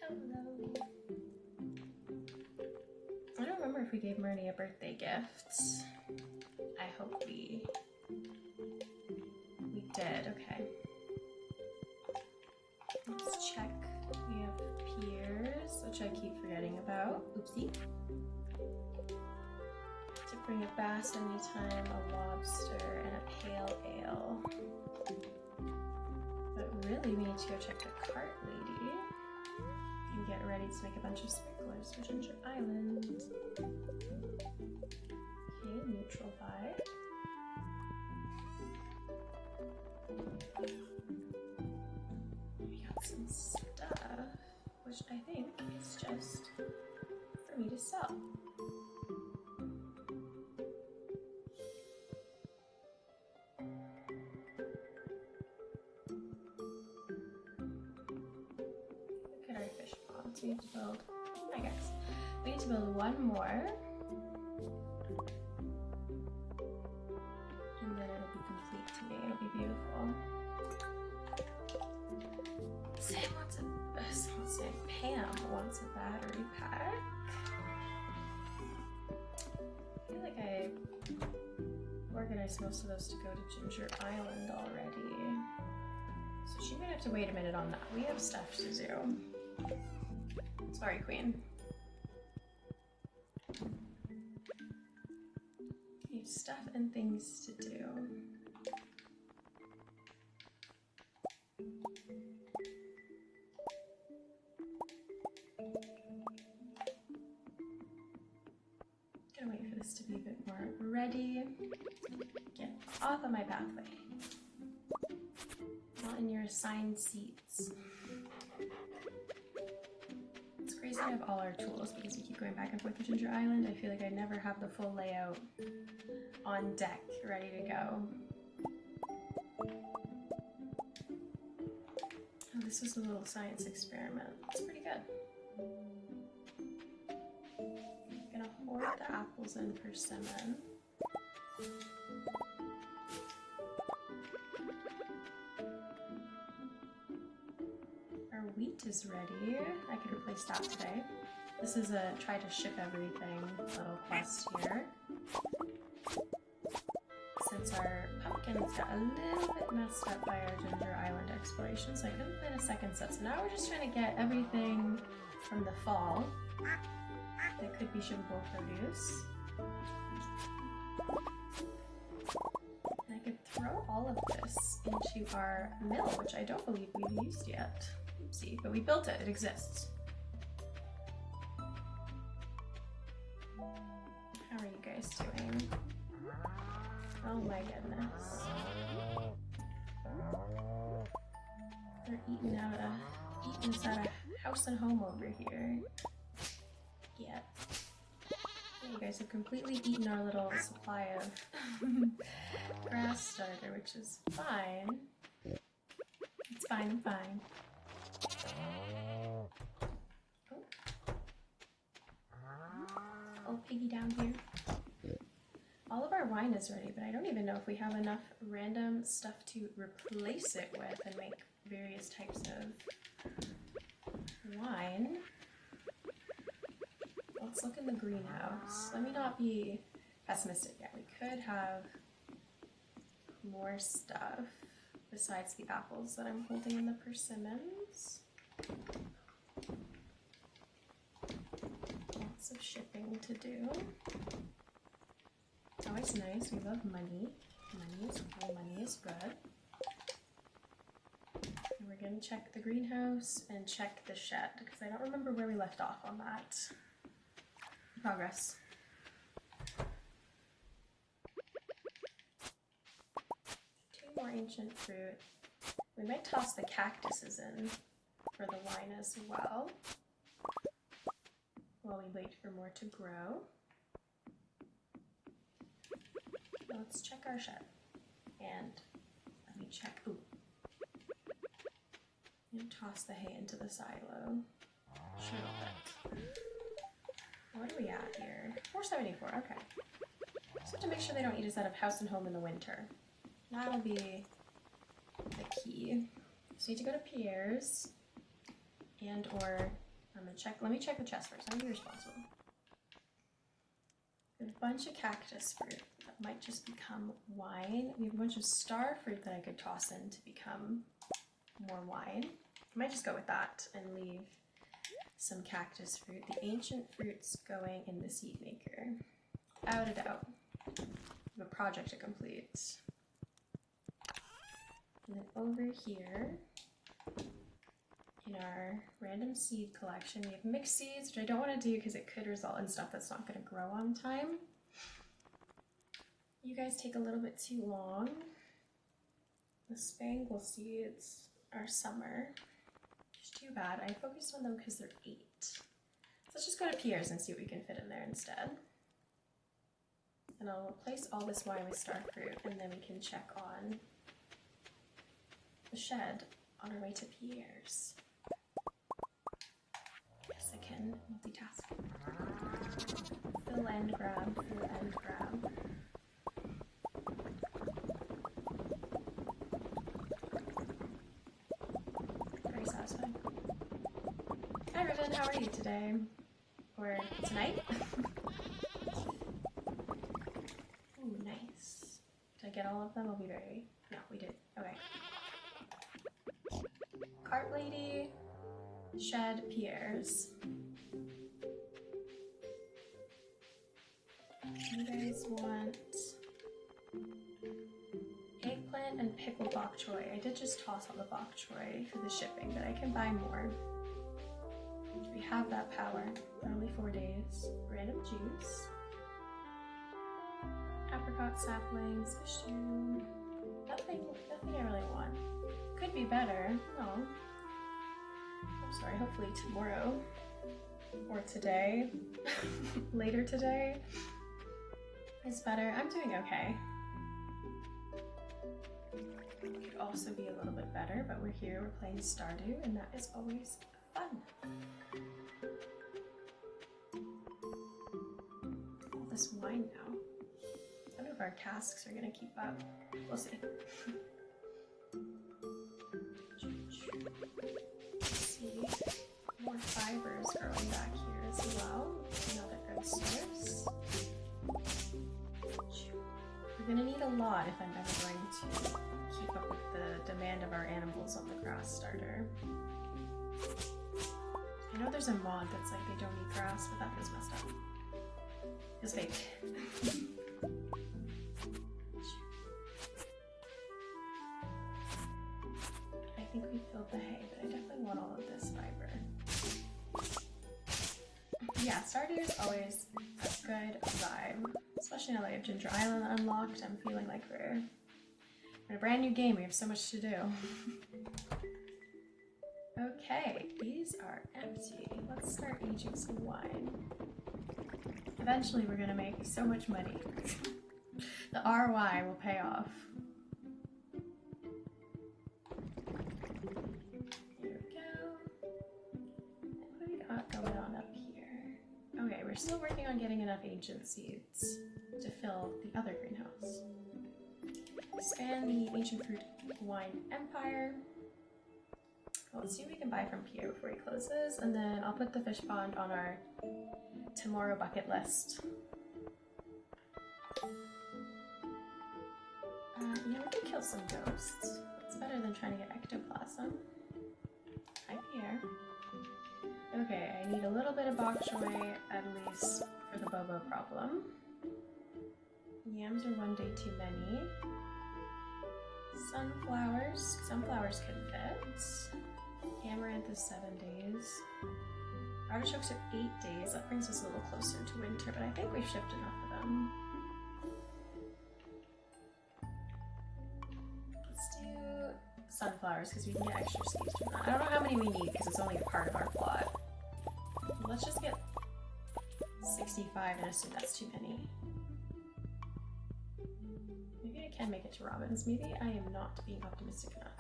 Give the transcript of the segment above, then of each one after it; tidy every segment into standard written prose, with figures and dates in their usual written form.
Hello. I don't remember if we gave Myrnie a birthday gift. I hope we did. Okay. Let's check. We have peers, which I keep forgetting about. Oopsie. To bring a bass anytime, a lobster, and a pale ale. But really, we need to go check the cart lady and get ready to make a bunch of sprinklers for Ginger Island. Okay, neutral vibe. We got some stuff, which I think is just for me to sell. Look at our fish ponds. We need to build, I guess, we need to build one more. And then it'll be complete to me. It'll be beautiful. Pam wants a battery pack. I feel like I organized most of those to go to Ginger Island already. So she might have to wait a minute on that. We have stuff to do. Sorry, Queen. We have stuff and things to do. Gotta wait for this to be a bit more ready. Get off of my pathway. Not in your assigned seats. It's crazy to have all our tools because we keep going back and forth to Ginger Island. I feel like I never have the full layout on deck ready to go. Oh, this was a little science experiment. It's pretty good. I'm gonna hoard the apples and persimmon. Our wheat is ready. I could replace that today. This is a try to ship everything little quest here. Since our pumpkins got a little bit messed up by our Ginger Island exploration, so I couldn't plan a second set. So now we're just trying to get everything from the fall that could be shippable produce. And I could throw all of this into our mill, which I don't believe we've used yet. Oopsie, but we built it, it exists. How are you guys doing? Oh my goodness. They're eating us out of house and home over here. Yeah. You guys have completely eaten our little supply of grass starter, which is fine. It's fine, I'm fine. Oh, piggy down here. All of our wine is ready, but I don't even know if we have enough random stuff to replace it with and make various types of wine. Let's look in the greenhouse. Let me not be pessimistic yet. We could have more stuff besides the apples that I'm holding in the persimmons. Lots of shipping to do. It's always nice. We love money. Money is cool. Money is good. And we're going to check the greenhouse and check the shed because I don't remember where we left off on that. Progress. 2 more ancient fruit. We might toss the cactuses in for the wine as well while we wait for more to grow. Let's check our shed and let me check. Ooh. And toss the hay into the silo. Sure. What are we at here? 474, okay. Just have to make sure they don't eat us out of house and home in the winter. That'll be the key. So we need to go to Pierre's and or let me check the chest first. I'm gonna be responsible. We have a bunch of cactus fruit that might just become wine. We have a bunch of star fruit that I could toss in to become more wine. I might just go with that and leave some cactus fruit. The ancient fruit's going in the seed maker. Without a doubt. We have a project to complete. And then over here, in our random seed collection, we have mixed seeds, which I don't want to do because it could result in stuff that's not going to grow on time. You guys take a little bit too long. The spangle seeds are summer. It's too bad. I focused on them because they're 8. So let's just go to Pierre's and see what we can fit in there instead. And I'll replace all this wine with star fruit, and then we can check on the shed on our way to Pierre's. Yes, I can multitask. Fill and grab, fill and grab. Very satisfying. Hi Riven, how are you today? Or tonight? Ooh, nice. Did I get all of them? I'll be very... No, we did. Okay. Cart lady, shed, Pierre's. You guys want eggplant and pickled bok choy. I did just toss on the bok choy for the shipping, but I can buy more. We have that power for only 4 days. Random juice. Apricot saplings, stew. Nothing I really want. Could be better. Oh. I'm sorry, hopefully tomorrow. Or today. Later today is better. I'm doing okay. Could also be a little bit better, but we're here, we're playing Stardew, and that is always fun. All this wine now. I don't know if our casks are gonna keep up. We'll see. Let's see. More fibers growing back here as well. Another good source. We're gonna need a lot if I'm ever going to keep up with the demand of our animals on the grass starter. I know there's a mod that's like they don't eat grass, but that was messed up. It's fake. I think we filled the hay, but I definitely want all of this fiber. Yeah, Stardew is always a good vibe. Especially now that I have Ginger Island unlocked, I'm feeling like we're in a brand new game. We have so much to do. Okay, these are empty. Let's start aging some wine. Eventually we're gonna make so much money. The ROI will pay off. Here we go. What do we got going on up here? Okay, we're still working on getting enough ancient seeds to fill the other greenhouse. Expand the ancient fruit wine empire. Well, let's see what we can buy from Pierre before he closes, and then I'll put the fish pond on our tomorrow bucket list. Yeah, we can kill some ghosts. It's better than trying to get ectoplasm. Hi, Pierre. Okay, I need a little bit of bok choy, at least for the Bobo problem. Yams are 1 day too many. Sunflowers. Sunflowers could fit. Amaranth is 7 days. Artichokes are 8 days. That brings us a little closer to winter, but I think we've shipped enough of them. Let's do sunflowers because we can get extra seeds from that. I don't know how many we need because it's only a part of our plot. Let's just get 65 and assume that's too many. Maybe I can make it to Robin's. Maybe I am not being optimistic enough.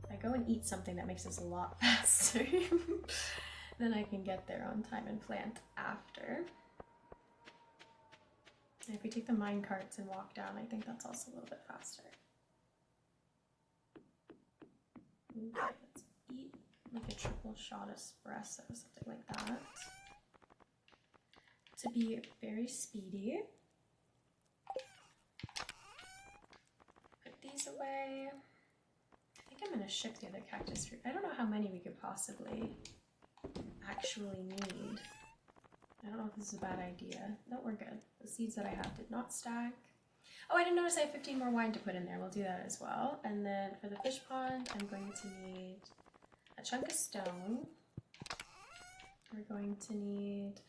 If I go and eat something that makes us a lot faster, then I can get there on time and plant after. And if we take the mine carts and walk down, I think that's also a little bit faster. Okay, let's eat like a triple shot espresso, something like that. To be very speedy. Put these away. I think I'm gonna ship the other cactus fruit. I don't know how many we could possibly actually need. I don't know if this is a bad idea. No, we're good. The seeds that I have did not stack. Oh, I didn't notice I have 15 more wine to put in there. We'll do that as well. And then for the fish pond, I'm going to need a chunk of stone. We're going to need...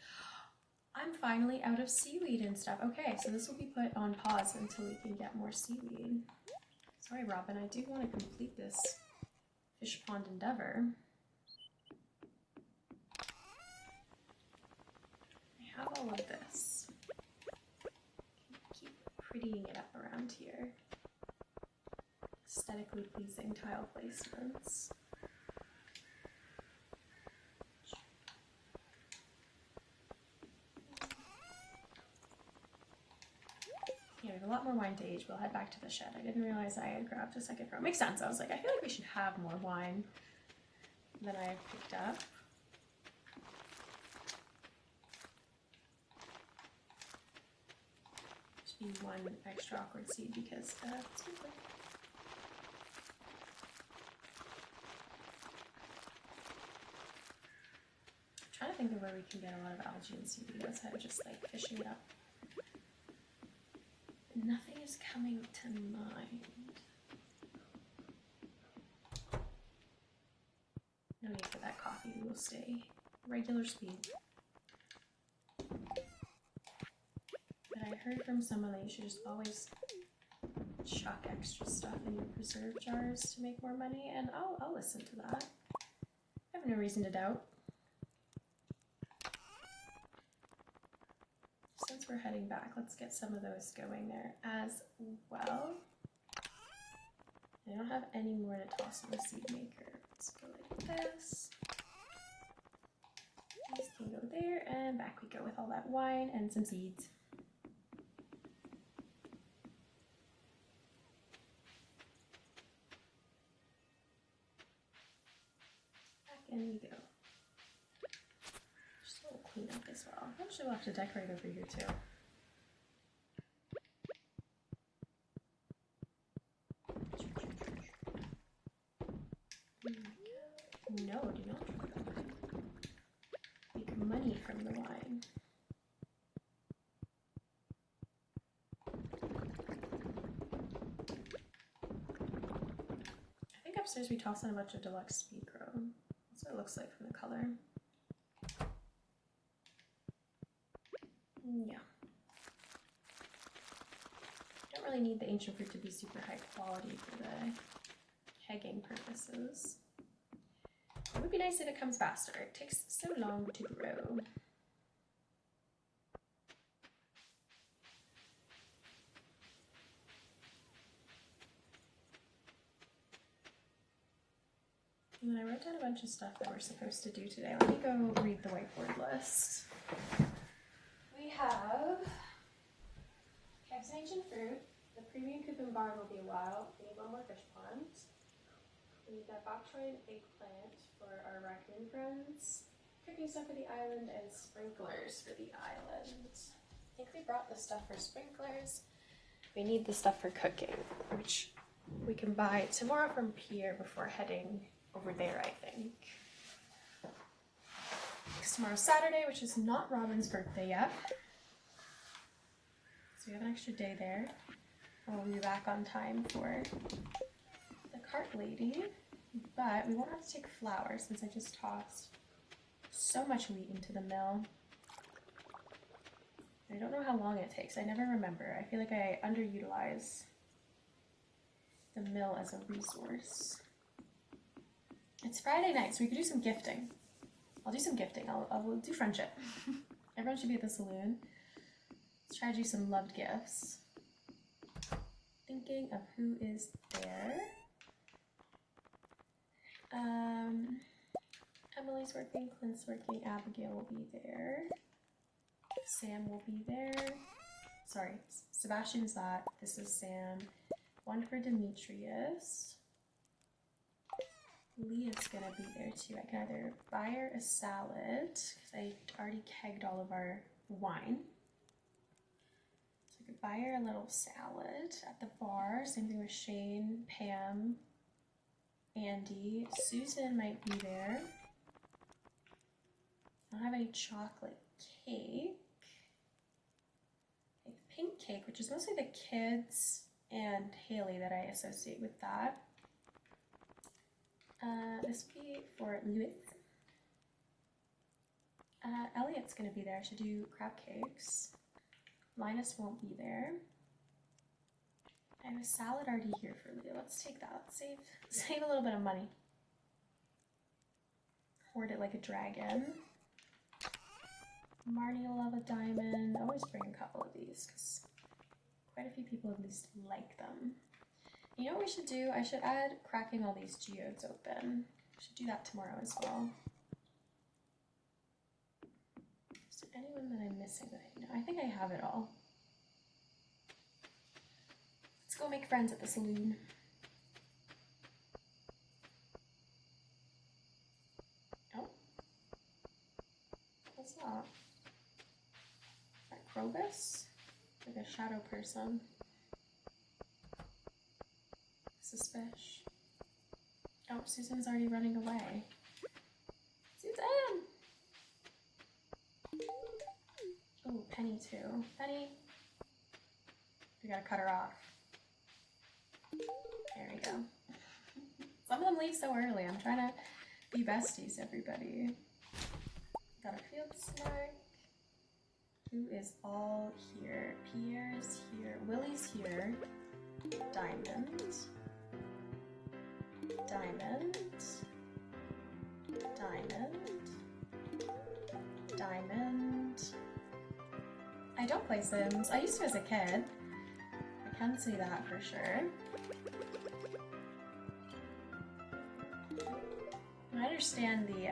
I'm finally out of seaweed and stuff. Okay, so this will be put on pause until we can get more seaweed. Sorry, Robin, I do want to complete this fish pond endeavor. I have all of this. Keep prettying it up around here. Aesthetically pleasing tile placements. Yeah, we have a lot more wine to age. We'll head back to the shed. I didn't realize I had grabbed a second row. Makes sense. I was like, I feel like we should have more wine than I have picked up. Just be one extra awkward seed because it's too quick. I'm trying to think of where we can get a lot of algae and seaweed outside of just like fishing it up. Nothing is coming to mind. No need for that coffee, we will stay regular speed. But I heard from someone that you should just always chuck extra stuff in your preserve jars to make more money, and I'll listen to that. I have no reason to doubt. Since we're heading back, let's get some of those going there as well. I don't have any more to toss in the seed maker. Let's go like this. These can go there, and back we go with all that wine and some seeds. Back in we go. Just a little cleanup as well. Actually, we'll have to decorate over here too. No, do not drink the wine. Make money from the wine. I think upstairs we toss in a bunch of deluxe speed grow. That's what it looks like from the color. Yeah. Don't really need the ancient fruit to be super high quality for the kegging purposes. It would be nice if it comes faster. It takes so long to grow. And then I wrote down a bunch of stuff that we're supposed to do today. Let me go read the whiteboard list. We have Cap's ancient fruit. The premium coupon bar will be a while. We need one more fish pond. We need that bok choy and eggplant for our raccoon friends. Cooking stuff for the island and sprinklers for the island. I think we brought the stuff for sprinklers. We need the stuff for cooking, which we can buy tomorrow from Pierre before heading over there, I think. Because tomorrow's Saturday, which is not Robin's birthday yet. So we have an extra day there. And we'll be back on time for the cart lady. But we won't have to take flour since I just tossed so much wheat into the mill. I don't know how long it takes. I never remember. I feel like I underutilize the mill as a resource. It's Friday night, so we could do some gifting. I'll do some gifting. I'll do friendship. Everyone should be at the saloon. Let's try to do some loved gifts. Thinking of who is there. Emily's working, Clint's working, Abigail will be there. Sam will be there. Sorry, Sebastian's that. This is Sam. One for Demetrius. Leah's gonna be there too. I can either buy her a salad, because I already kegged all of our wine. So I could buy her a little salad at the bar. Same thing with Shane, Pam, Andy. Susan might be there. I don't have any chocolate cake. I have pink cake, which is mostly the kids and Haley that I associate with that. This would be for Louis. Elliot's gonna be there. I should do crab cakes. Linus won't be there. I have a salad already here for Leah. Let's take that. Let's save a little bit of money. Hoard it like a dragon. Marnie will love a diamond. I always bring a couple of these because quite a few people at least like them. You know what we should do? I should add cracking all these geodes open. I should do that tomorrow as well. Is there anyone that I'm missing that I know? I think I have it all. Let's go make friends at the saloon. Oh. What's that? Is that Krobus? Like a shadow person. Suspish. Oh, Susan's already running away. Susan! Oh, Penny too. Penny! We gotta cut her off. There we go. Some of them leave so early. I'm trying to be besties, everybody. Got a field snack. Who is all here? Pierre's here. Willie's here. Diamond. Diamond. Diamond. Diamond. I don't play Sims. I used to as a kid. I can say that for sure. I understand the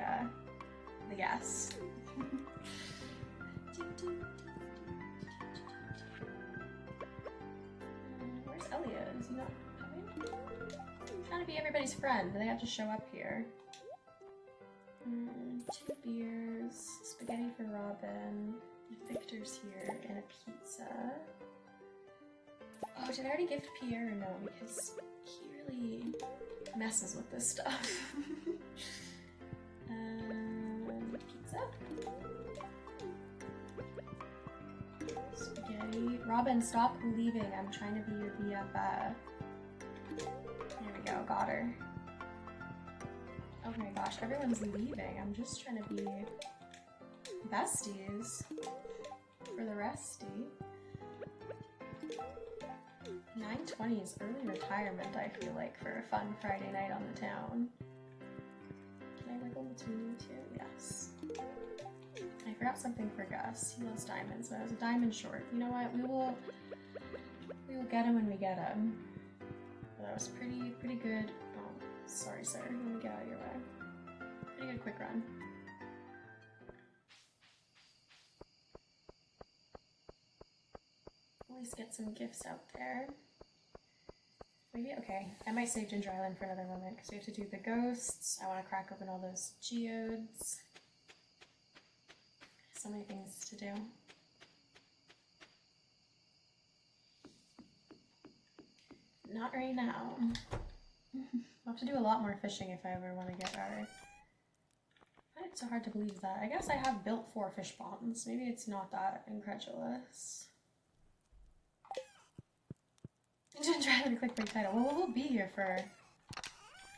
yes. Where's Elliot? Is he not coming? I'm trying to be everybody's friend. Do they have to show up here? 2 beers, spaghetti for Robin, Victor's here, and a pizza. Oh, did I already gift Pierre or no? Because he really messes with this stuff. Pizza? Spaghetti. Robin, stop leaving. I'm trying to be your BFF. There we go, got her. Oh my gosh, everyone's leaving. I'm just trying to be besties for the resty. 9:20 is early retirement, I feel like, for a fun Friday night on the town. Can I wiggle between you two? Yes. I forgot something for Gus. He loves diamonds, but I was a diamond short. You know what? We will get him when we get him. That was pretty good. Oh, sorry, sir. Let me get out of your way. Pretty good quick run. At least get some gifts out there. Maybe, okay, I might save Ginger Island for another moment because we have to do the ghosts. I want to crack open all those geodes. So many things to do. Not right now. I'll have to do a lot more fishing if I ever want to get our... I find it so hard to believe that. I guess I have built 4 fish ponds. Maybe it's not that incredulous. Ginger Island clickbait title. Well, we'll be here for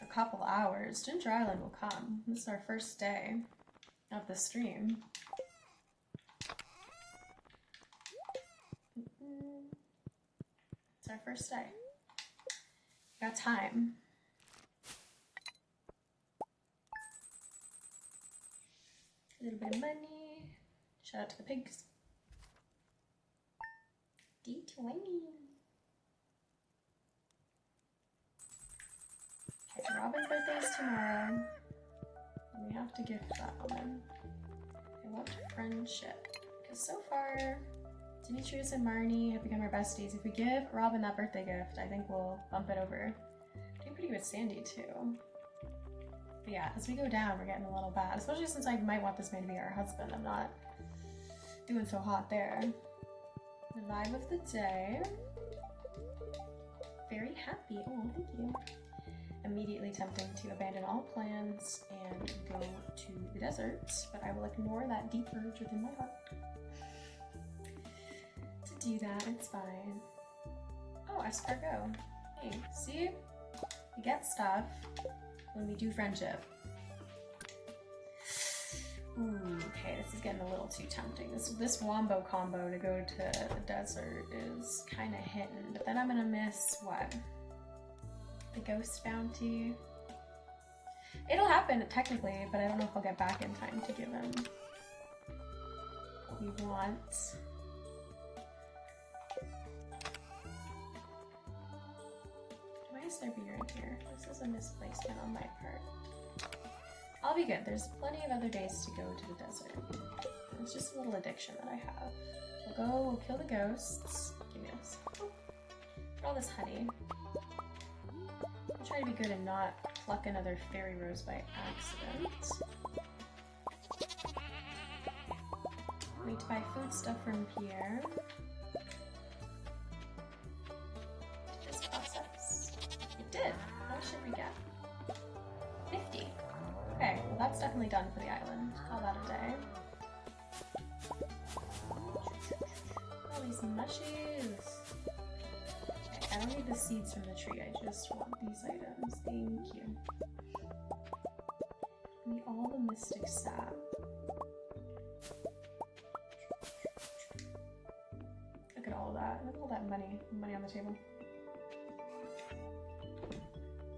a couple hours. Ginger Island will come. This is our first day of the stream. It's our first day. Got time. A little bit of money. Shout out to the pigs. D20. Okay, Robin's birthday is tomorrow. And we have to gift that woman. I want friendship. Because so far, Demetrius and Marnie have become our besties. If we give Robin that birthday gift, I think we'll bump it over. Doing pretty good with Sandy, too. But yeah, as we go down, we're getting a little bad, especially since I might want this man to be our husband. I'm not doing so hot there. The vibe of the day. Very happy. Oh, thank you. Immediately tempting to abandon all plans and go to the desert, but I will ignore that deep urge within my heart. To do that, it's fine. Oh, escargot. Hey, see? We get stuff when we do friendship. Ooh, okay, this is getting a little too tempting. This wombo combo to go to the desert is kind of hitting, but then I'm gonna miss what? The ghost bounty. It'll happen technically, but I don't know if I'll get back in time to give him what we want. Why is there beer in here? This is a misplacement on my part. I'll be good. There's plenty of other days to go to the desert. It's just a little addiction that I have. We'll kill the ghosts. Give me this. For all this honey. I'll try to be good and not pluck another fairy rose by accident. I need to buy food stuff from Pierre. Did this process? It did. What should we get? 50. Okay, well that's definitely done for the island. Call that a day. All these mushies. Okay, I don't need the seeds from the tree, I just want these items. Thank you. Give me all the mystic sap. Look at all that. Look at all that money on the table.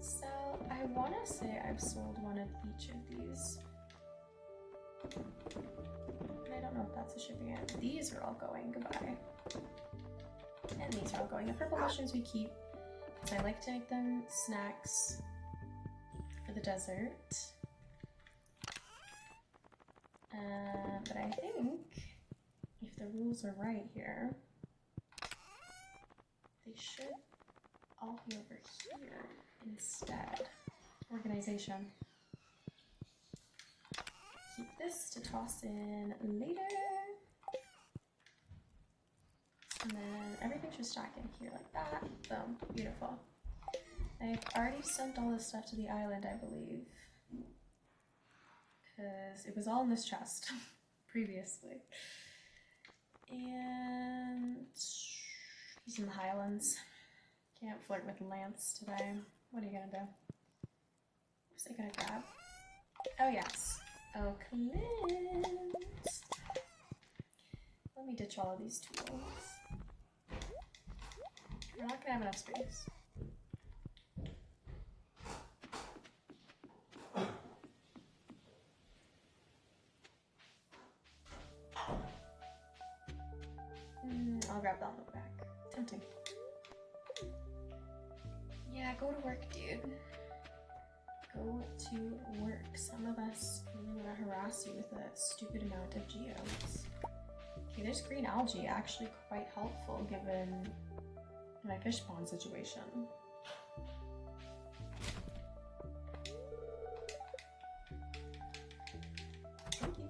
So I want to say I've sold one of each of these. I don't know if that's a shipping it. These are all going. Goodbye. And these are all going. The purple mushrooms we keep because I like to make them snacks for the desert. But I think if the rules are right here, they should all be over here instead. Organization. Keep this to toss in later. And then everything should stack in here like that. Boom. Beautiful. I've already sent all this stuff to the island, I believe. Because it was all in this chest previously. And he's in the Highlands. Can't flirt with Lance today. What are you gonna do? What's it gonna grab? Oh yes. Oh, Clint. Let me ditch all of these tools. We're not gonna have enough space. I'll grab that on the back. Tempting. Yeah, go to work, dude. Go to work. Some of us really want to harass you with a stupid amount of geodes. Okay, there's green algae, actually quite helpful given my fish pond situation. Thank you.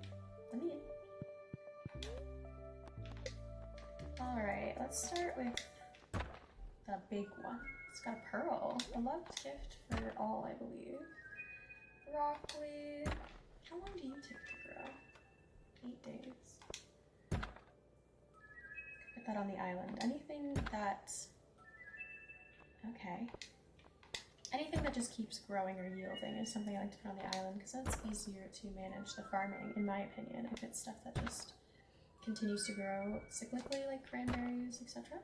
Let me in. Alright, let's start with the big one. It's got a pearl. A loved gift for all, I believe. Broccoli. How long do you take to grow? 8 days. Put that on the island. Anything that... Okay. Anything that just keeps growing or yielding is something I like to put on the island because that's easier to manage the farming, in my opinion, if it's stuff that just continues to grow cyclically, like cranberries, etc.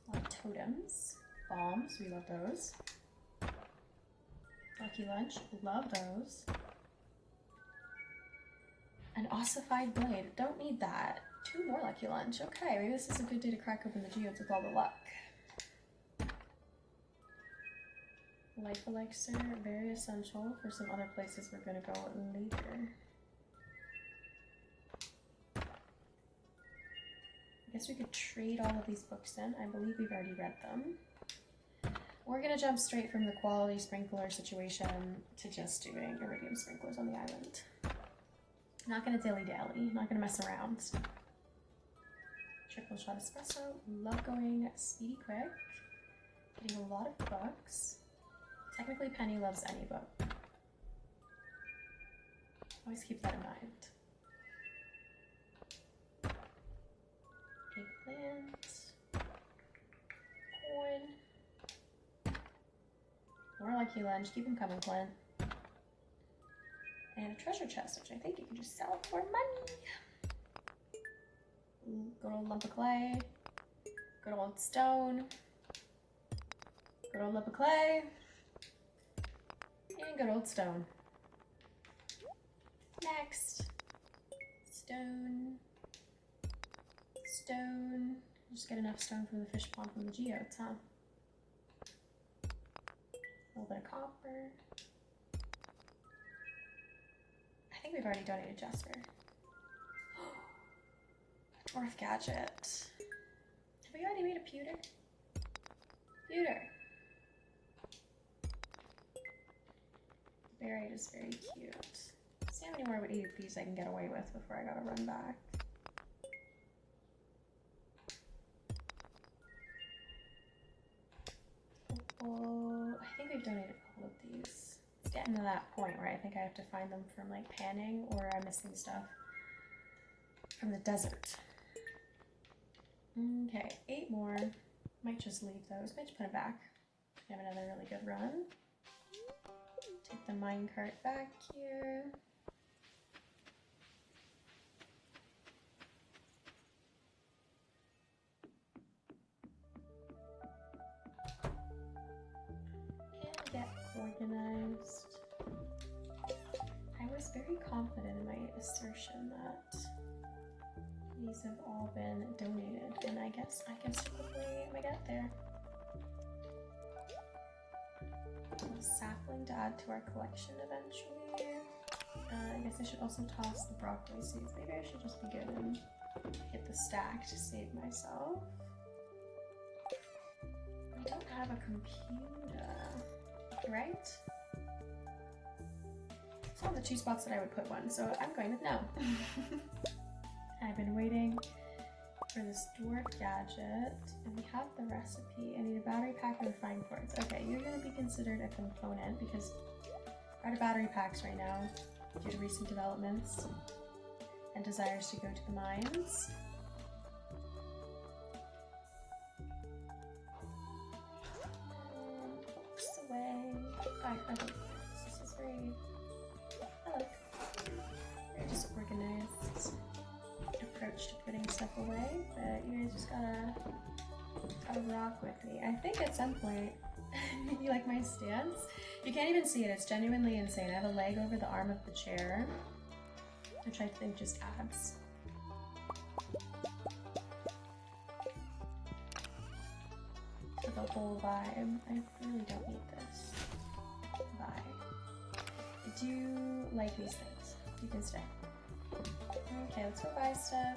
A lot of totems. Bombs, we love those. Lucky lunch, love those. An ossified blade, don't need that. 2 more lucky lunch, okay, maybe this is a good day to crack open the geodes with all the luck. Life elixir, very essential for some other places we're gonna go later. I guess we could trade all of these books in. I believe we've already read them. we're gonna jump straight from the quality sprinkler situation to just doing iridium sprinklers on the island. Not gonna dilly-dally, not gonna mess around. Triple shot espresso, love going speedy quick. Getting a lot of books. Technically Penny loves any book. Always keep that in mind. Eggplant. Corn. More lucky lunch. Keep them coming, Clint. And a treasure chest, which I think you can just sell for money. Ooh, good old lump of clay. Good old stone. Good old lump of clay. And good old stone. Next. Stone. Stone. Just get enough stone from the fish pond from the geodes, huh? A little bit of copper. I think we've already donated Jasper. A dwarf gadget. Have we already made a pewter? Pewter. Barite is very cute. See how many more EUPs I can get away with before I gotta run back. Oh, I think we've donated all of these. It's getting to that point where I think I have to find them from like panning, or I'm missing stuff from the desert. Okay, 8 more. Might just leave those. Might just put them back. We have another really good run. Take the minecart back here. And get organized. I was very confident in my assertion that these have all been donated, and I guess I can quickly get there. A sapling to add to our collection eventually. I guess I should also toss the broccoli seeds. Maybe I should just be good and hit the stack to save myself. I don't have a computer, right? It's one of the 2 spots that I would put one, so I'm going with no. I've been waiting for this dwarf gadget, and we have the recipe. I need a battery pack and refined quartz. Okay, you're going to be considered a component because we're out of battery packs right now due to recent developments and desires to go to the mines. Books away. This is very, very disorganized approach to putting stuff away, but you guys just gotta rock with me. I think at some point, you like my stance? You can't even see it, it's genuinely insane. I have a leg over the arm of the chair, which I think just adds. To the whole vibe. I really don't need this vibe. I do like these things. You can stay. Okay, let's go buy stuff.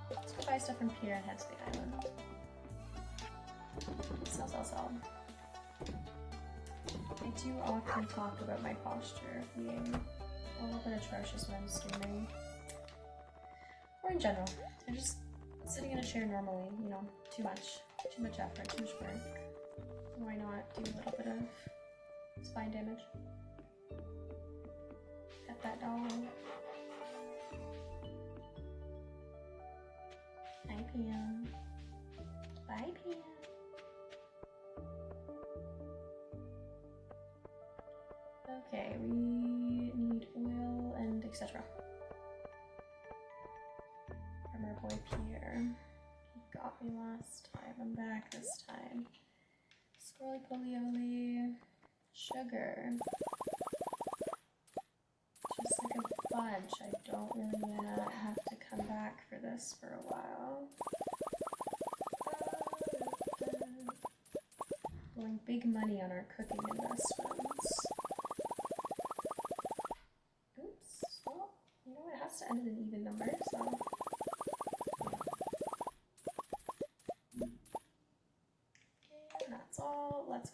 Let's go buy stuff from Pier and head to the island. Sell. I do often talk about my posture being a little bit atrocious when I'm streaming. Or in general. I'm just sitting in a chair normally, you know, too much effort, too much work. Why not do a little bit of spine damage? Get that dog. Bye, Pam. Bye, Pam. Okay, we need oil and etc. From our boy Pierre. He got me last time. I'm back this time. Squirrely polioli. Sugar. Just like a bunch. I don't really want to have to come back for this for a while. Blowing big money on our cooking investments. Oops. Well, you know what? It has to end in an even number, so.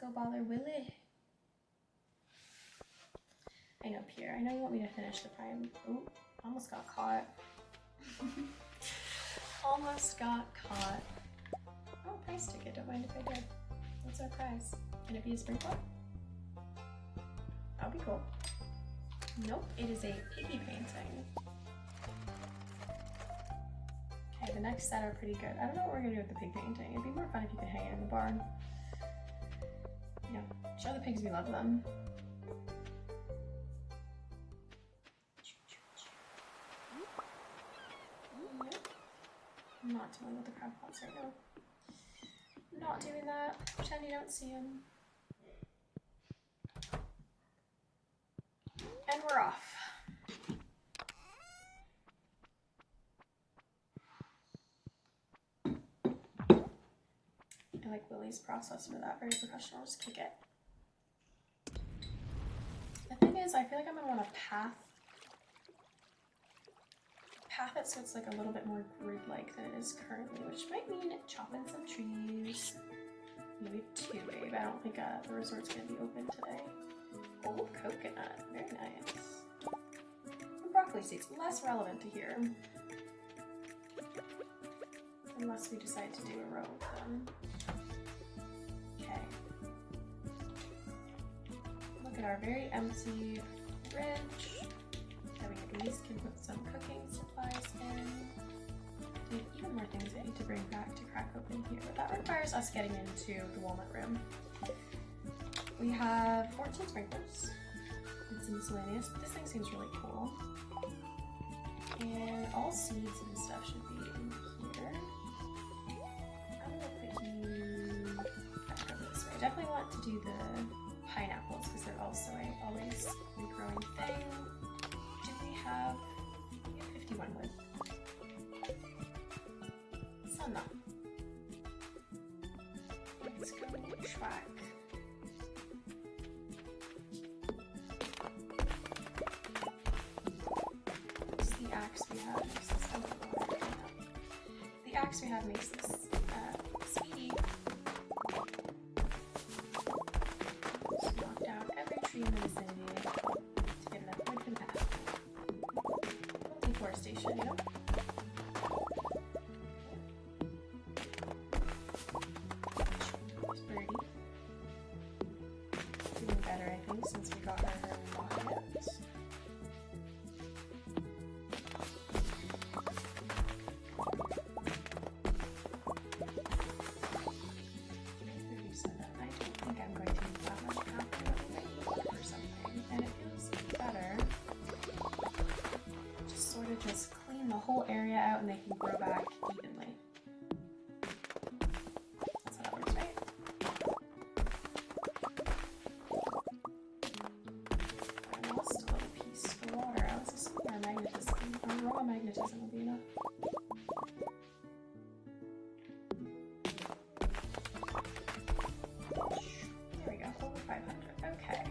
go bother Willie. I know, Pierre. I know you want me to finish the prime. Ooh, almost got caught. Almost got caught. Oh, prize ticket. Don't mind if I do. What's our prize? Can it be a sprinkler? That would be cool. Nope, it is a piggy painting. Okay, the next set are pretty good. I don't know what we're gonna do with the pig painting. It'd be more fun if you could hang it in the barn. Yeah, show the pigs we love them. Yep. I'm not dealing with the crab pots right now. Not doing that. Pretend you don't see them. And we're off. I like Willie's process for that. Very professional. Just kick it. The thing is, I feel like I'm gonna want to path it so it's like a little bit more grid-like than it is currently, which might mean chopping some trees. Maybe two, babe. I don't think the resort's gonna be open today. Old coconut. Very nice. And broccoli seeds. Less relevant to here. Unless we decide to do a row of them. Okay. Look at our very empty fridge that we at least can put some cooking supplies in. We have even more things I need to bring back to crack open here, but that requires us getting into the walnut room. We have 14 sprinklers and some miscellaneous. This thing seems really cool. And all seeds and stuff should be in here. I'm gonna put you back over this way. I definitely want to do the pineapples because they're also a always regrowing thing. Do we have 51 wood? Some not. Let's go track. What's the axe we have? The axe we have makes this speedy. Just knock down every tree in the vicinity to get enough wood for the path. Deforestation, you know? It's birdie. Doing better, I think, since we got our rockets. Just clean the whole area out and they can grow back evenly. That's how that works, right? I lost a little piece for water. I was assuming our magnetism, our raw magnetism will be enough. There we go, over 500. Okay.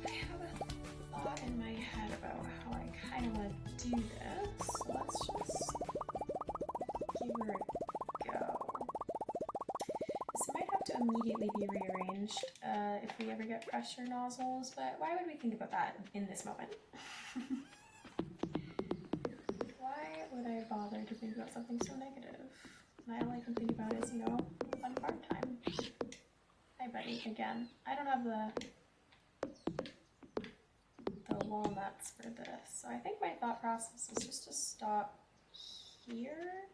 I have a thought in my head about how I kind of want to do this. So let's just give her a go. This might have to immediately be rearranged if we ever get pressure nozzles, but why would we think about that in this moment? Why would I bother to think about something so negative? And all I can think about is, you know, fun farm time. Hi buddy, again. I don't have the walnuts for this. So I think my thought process is just to stop here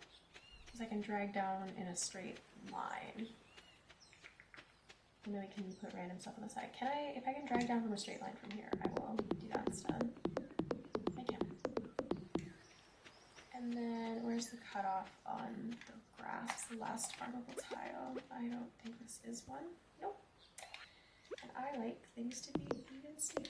because I can drag down in a straight line. And then we can put random stuff on the side. Can I, if I can drag down from a straight line from here, I will do that instead. I can. And then where's the cutoff on the grass? The last farmable tile. I don't think this is one. Nope. And I like things to be even Steven.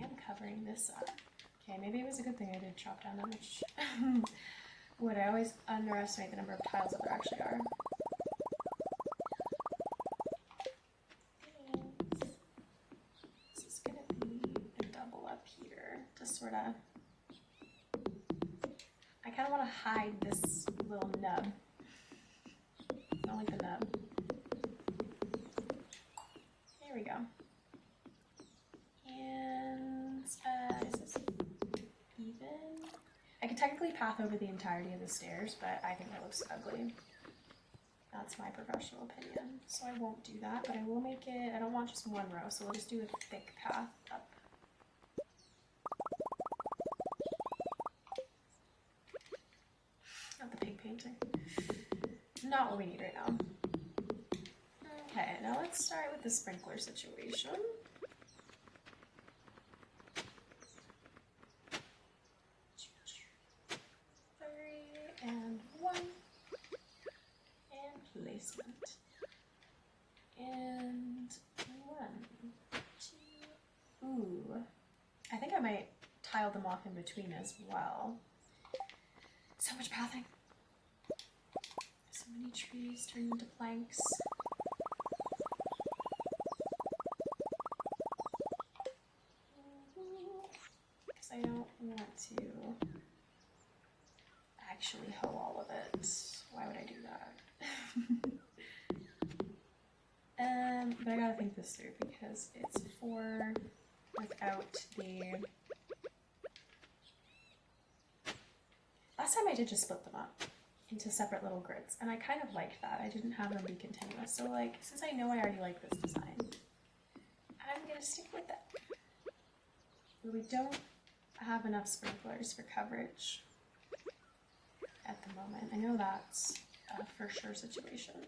And covering this up. Okay, maybe it was a good thing I did chop down that much wood. I always underestimate the number of tiles that there actually are. sort of, I kind of want to hide this little nub. I don't like the nub. There we go. And is this even? I could technically path over the entirety of the stairs, but I think that looks ugly. That's my professional opinion. So I won't do that, but I will make it, I don't want just one row, so we'll just do a thick path up. Not the pig painting. Not what we need right now. Okay, now let's start with the sprinkler situation. 3 and 1. And placement. And 1, 2. Ooh. I think I might tile them off in between as well. So much pathing. So many trees turned into planks. Because I don't want to actually hoe all of it. Why would I do that? But I gotta think this through because it's 4 without the... Last time I did just split them up into separate little grids, and I kind of liked that. I didn't have them be continuous. So like, since I know I already like this design, I'm gonna stick with it. But we don't have enough sprinklers for coverage at the moment. I know that's a for sure situation.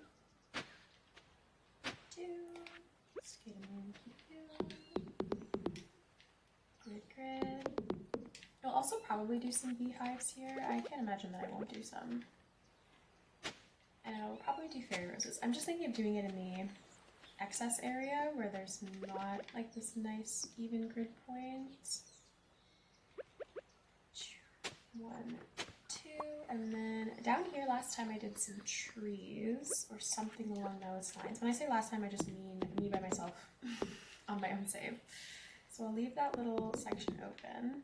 2, let's get them in here. Grid. You'll also probably do some beehives here. I can't imagine that I won't do some. And I'll probably do fairy roses. I'm just thinking of doing it in the excess area where there's not like this nice even grid point. 1, 2, and then down here last time I did some trees or something along those lines. When I say last time, I just mean me by myself on my own save. So I'll leave that little section open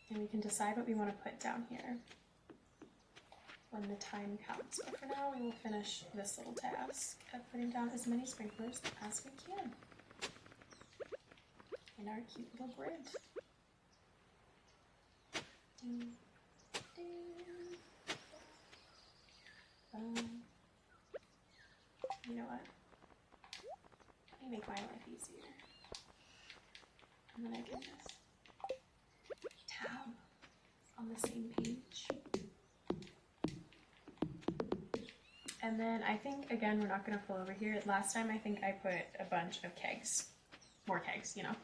and we can decide what we want to put down here when the time comes. But for now, we will finish this little task of putting down as many sprinklers as we can in our cute little grid. You know what? Let me make my life easier. And then I can just tab on the same page. And then I think, again, we're not going to pull over here. Last time I think I put a bunch of kegs. More kegs, you know.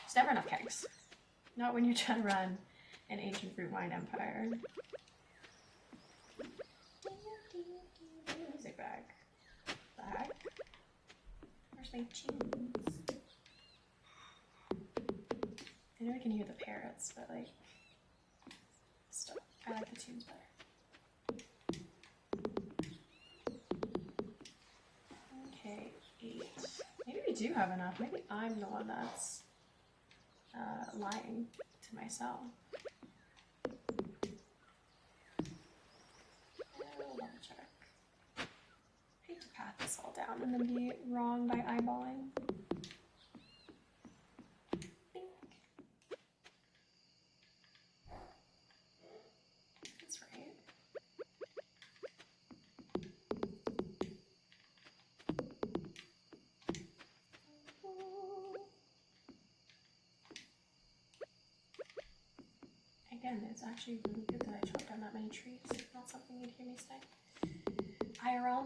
There's never enough kegs. Not when you're trying to run an ancient fruit wine empire. Music back. Back. Where's my tunes? I know I can hear the parrots, but like, still, I like the tunes better. Okay, 8. Maybe we do have enough. Maybe I'm the one that's lying to myself. Double check. I hate to path this all down and then be wrong by eyeballing. That's right. Again, it's actually really good that I chopped down that many trees. Not something you'd hear me say. IRL.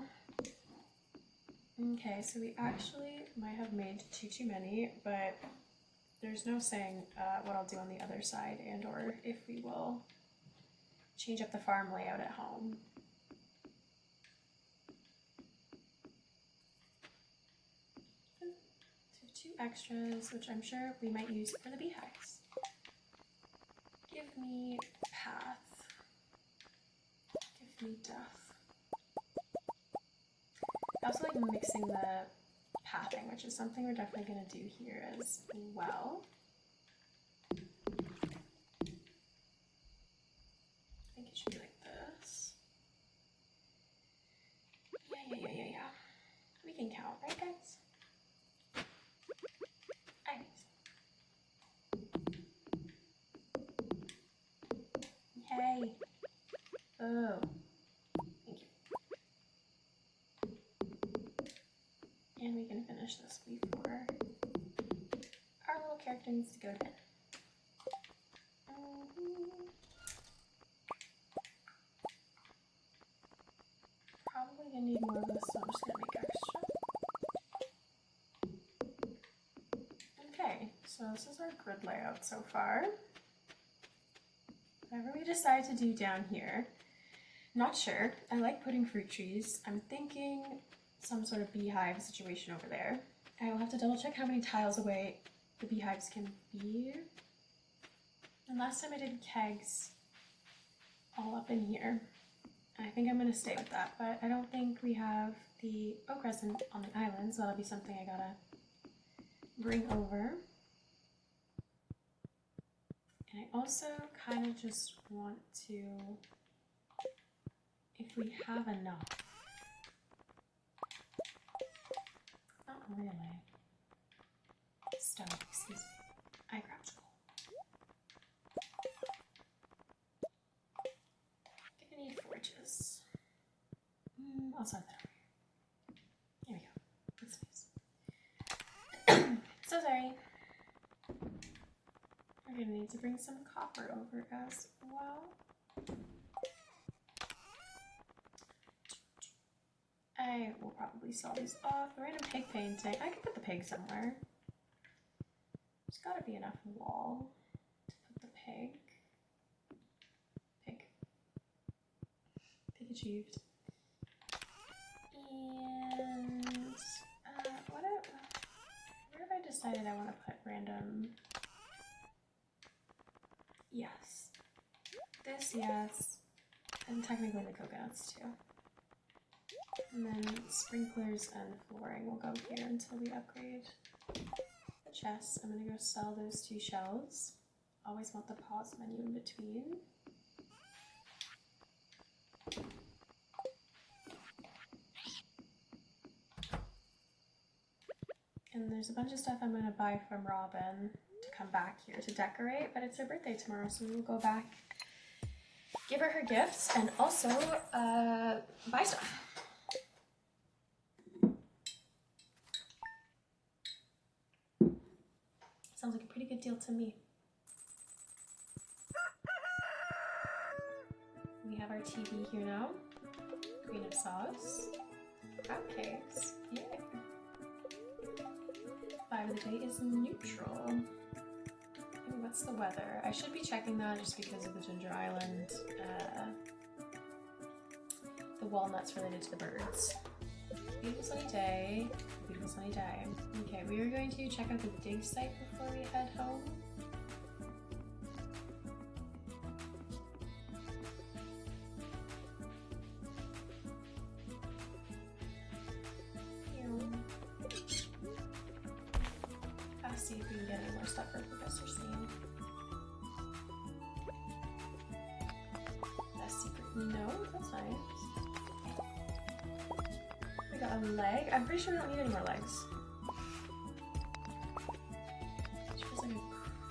Okay, so we actually might have made too many, but there's no saying what I'll do on the other side and or if we will change up the farm layout at home. So 2 extras, which I'm sure we might use for the beehives. Give me path. Give me death. I also like mixing the pathing, which is something we're definitely going to do here as well. Oh, thank you. And we can finish this before our little character needs to go to bed. Probably gonna need more of this, so I'm just gonna make extra. Okay, so this is our grid layout so far. Whatever we decide to do down here, not sure. I like putting fruit trees. I'm thinking some sort of beehive situation over there. I will have to double check how many tiles away the beehives can be. And last time I did kegs all up in here. I think I'm gonna stay with that, but I don't think we have the oak resin on the island, so that'll be something I gotta bring over. And I also kind of just want to, if we have enough, not really, stone, excuse me, I grabbed coal. Gonna need forges. I'll start that over here. There we go. That's nice. So sorry. We're gonna need to bring some copper over as well. I will probably sell these off. Random pig painting. I could put the pig somewhere. There's gotta be enough wall to put the pig. Pig. Pig achieved. And where have I decided I want to put random? Yes. This, yes. And technically the coconuts too. And then sprinklers and flooring will go here until we upgrade the chests. I'm gonna go sell those 2 shells. Always want the pause menu in between. And there's a bunch of stuff I'm gonna buy from Robin to come back here to decorate, but it's her birthday tomorrow, so we will go back, give her her gifts, and also buy stuff. Sounds like a pretty good deal to me. We have our TV here now. Queen of sauce. Crab cakes. Yay. Vibe of the day is neutral. Ooh, what's the weather? I should be checking that just because of the Ginger Island, the walnuts related to the birds. Beautiful sunny day. Beautiful sunny day. Okay, we are going to check out the dig site before we head home. Let's see if we can get any more stuff for Professor Sam. Best secret. No, that's nice. We got a leg. I'm pretty sure we don't need any more legs. Which feels like a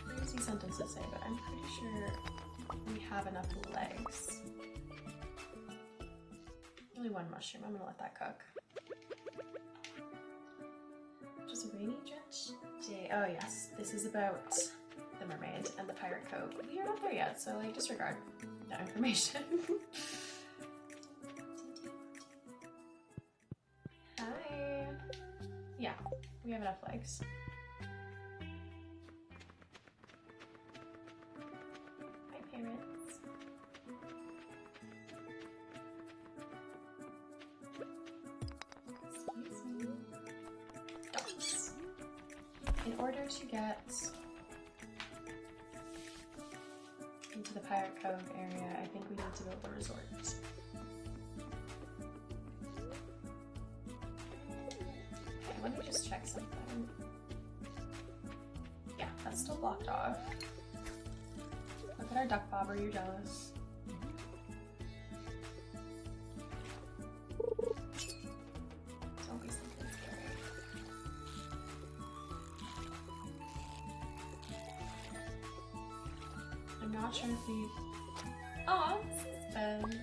crazy sentence to say, but I'm pretty sure we have enough legs. Only 1 mushroom. I'm gonna let that cook. Just a rainy drench day. Oh yes, this is about the mermaid and the pirate coat. We are not there yet, so like disregard that information. Hi. Yeah, we have enough legs. Hi, parents. Excuse me. Dogs. In order to get into the Pirate Cove area, I think we need to build a resort. Okay, let me just check something. Yeah, that's still blocked off. Look at our duck bobber, you're jealous. Don't be something scary. I'm not sure if we... Aw, this is And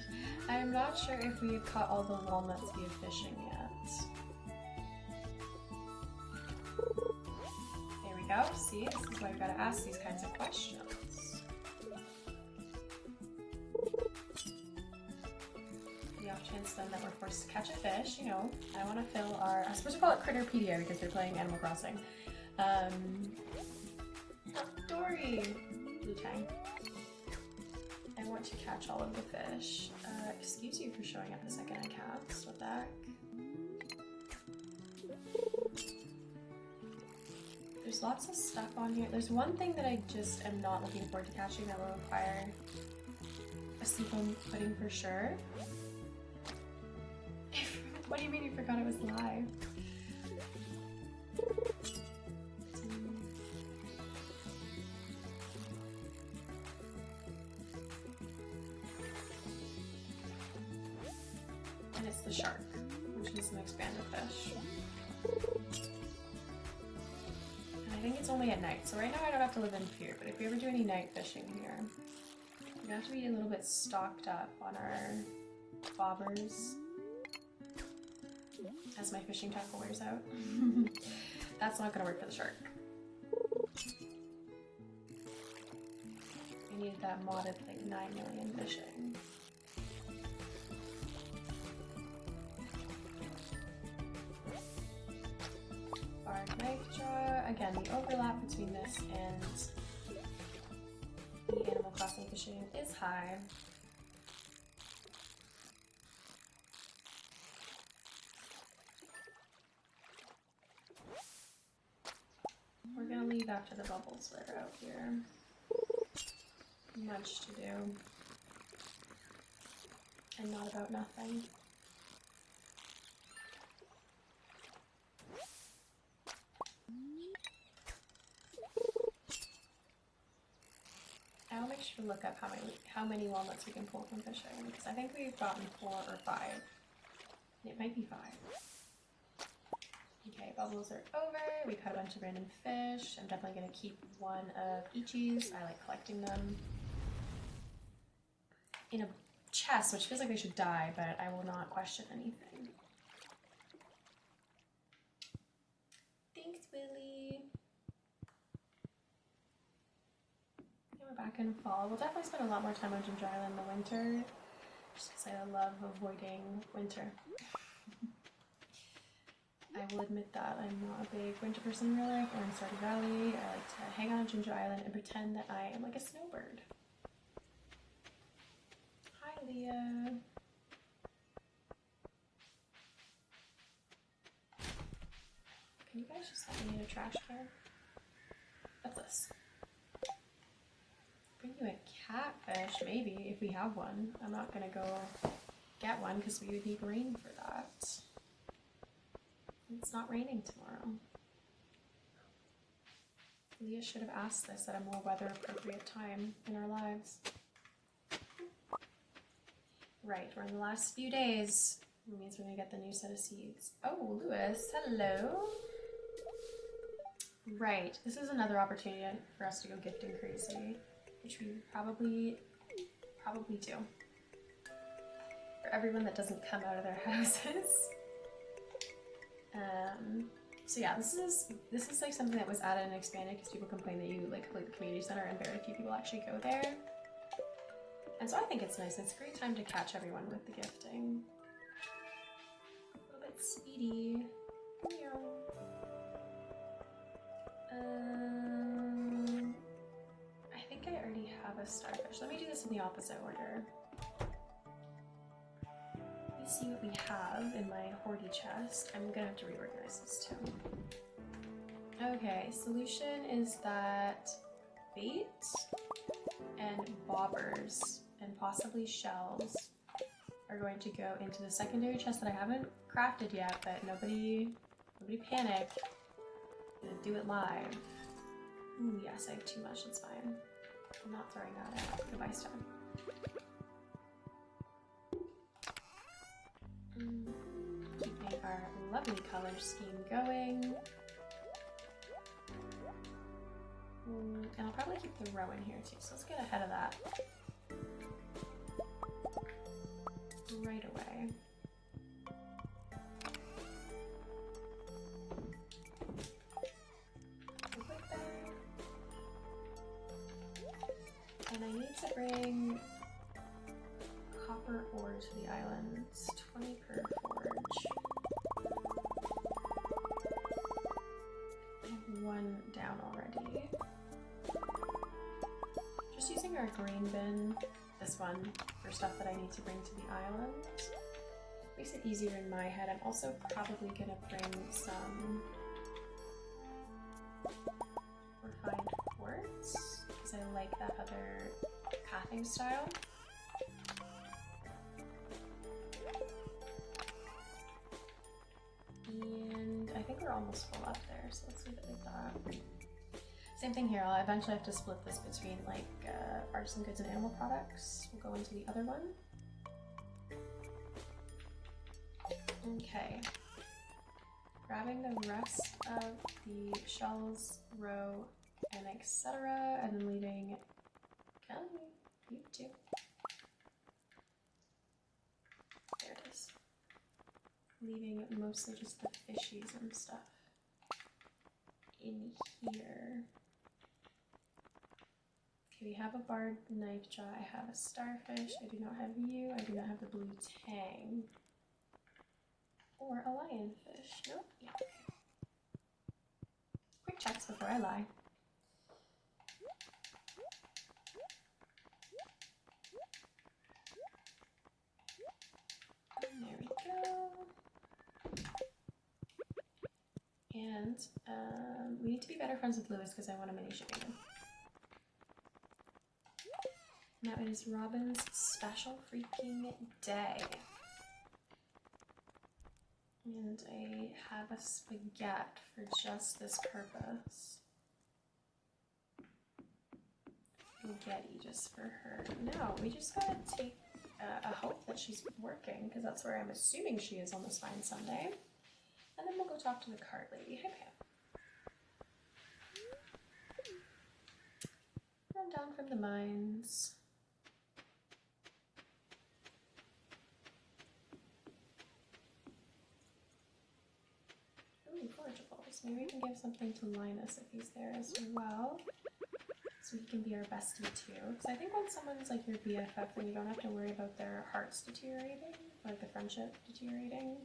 I'm not sure if we caught all the walnuts via fishing yet. There we go. See, this is why we gotta ask these kinds of questions. The off chance then that we're forced to catch a fish, you know, I want to fill our, I'm supposed to call it Critterpedia because they're playing Animal Crossing. Dory! Blue tang. I want to catch all of the fish. Excuse you for showing up the second I cast. What the heck? There's lots of stuff on here. There's one thing that I just am not looking forward to catching that will require a seafoam pudding for sure. What do you mean you forgot it was live? And it's the shark, which is an expanded fish. And I think it's only at night, so right now I don't have to live in fear, but if we ever do any night fishing here, we have to be a little bit stocked up on our bobbers as my fishing tackle wears out. That's not gonna work for the shark. I needed that modded like 9 million fishing. Barred knife jaw. Again, the overlap between this and the Animal Crossing fishing is high. We're gonna leave after the bubbles that are out here. Much to do. And not about nothing. I'll make sure to look up how many walnuts we can pull from fishing, because I think we've gotten 4 or 5. It might be 5. Okay, bubbles are over. We caught a bunch of random fish. I'm definitely going to keep one of each's. I like collecting them in a chest, which feels like they should die, but I will not question anything. Thanks, Willie. Yeah, we're back in fall. We'll definitely spend a lot more time on Ginger Island in the winter, just because I love avoiding winter. I will admit that I'm not a big winter person in real life or in Stardew Valley. I like to hang out on Ginger Island and pretend that I am like a snowbird. Hi, Leah. Can you guys just let me in a trash can? What's this? Bring you a catfish, maybe, if we have one. I'm not gonna go get one because we would need rain for that. It's not raining tomorrow. Leah should have asked this at a more weather appropriate time in our lives. Right, we're in the last few days. It means we're gonna get the new set of seeds. Oh, Lewis, hello. Right, this is another opportunity for us to go gifting crazy, which we probably do. For everyone that doesn't come out of their houses. So yeah, this is like something that was added and expanded because people complain that you like complete the community center and very few people actually go there. And so I think it's nice. It's a great time to catch everyone with the gifting. A little bit speedy. Meow. I think I already have a starfish. Let me do this in the opposite order. See what we have in my hoardy chest. I'm gonna have to reorganize this too. Okay, solution is that bait and bobbers and possibly shells are going to go into the secondary chest that I haven't crafted yet, but nobody panic. I'm gonna do it live. Ooh, yes, I have too much, that's fine. I'm not throwing that out. Goodbye, Star. Keeping our lovely color scheme going. And I'll probably keep the row in here too, so let's get ahead of that. right away. And I need to bring copper ore to the island. It's 20 per forge. I have one down already. Just using our grain bin, this one, for stuff that I need to bring to the island. Makes it easier in my head. I'm also probably gonna bring some refined quartz, because I like that other pathing style. And I think we're almost full up there, so let's leave it like that. Same thing here, I'll eventually have to split this between like artisan goods and animal products. We'll go into the other one. Okay. Grabbing the rest of the shells, row, and etc., and then leaving, can you too? There it is. Leaving mostly just the fishies and stuff in here. Okay, we have a barred knife jaw, I have a starfish, I do not have you, I do not have the blue tang. Or a lionfish. Nope. Yeah, okay. Quick checks before I lie. There we go. And we need to be better friends with Lewis because I want a mini shipping him. Now it is Robin's special freaking day. And I have a spaghetti for just this purpose. Spaghetti just for her. No, we just gotta take a hope that she's working, because that's where I'm assuming she is on this fine Sunday. And then we'll go talk to the cart lady. Hi, Pam. Run down from the mines. Forageables. Maybe we can give something to Linus if he's there as well, so he can be our bestie too. Because I think when someone's like your BFF, then you don't have to worry about their hearts deteriorating, or like the friendship deteriorating.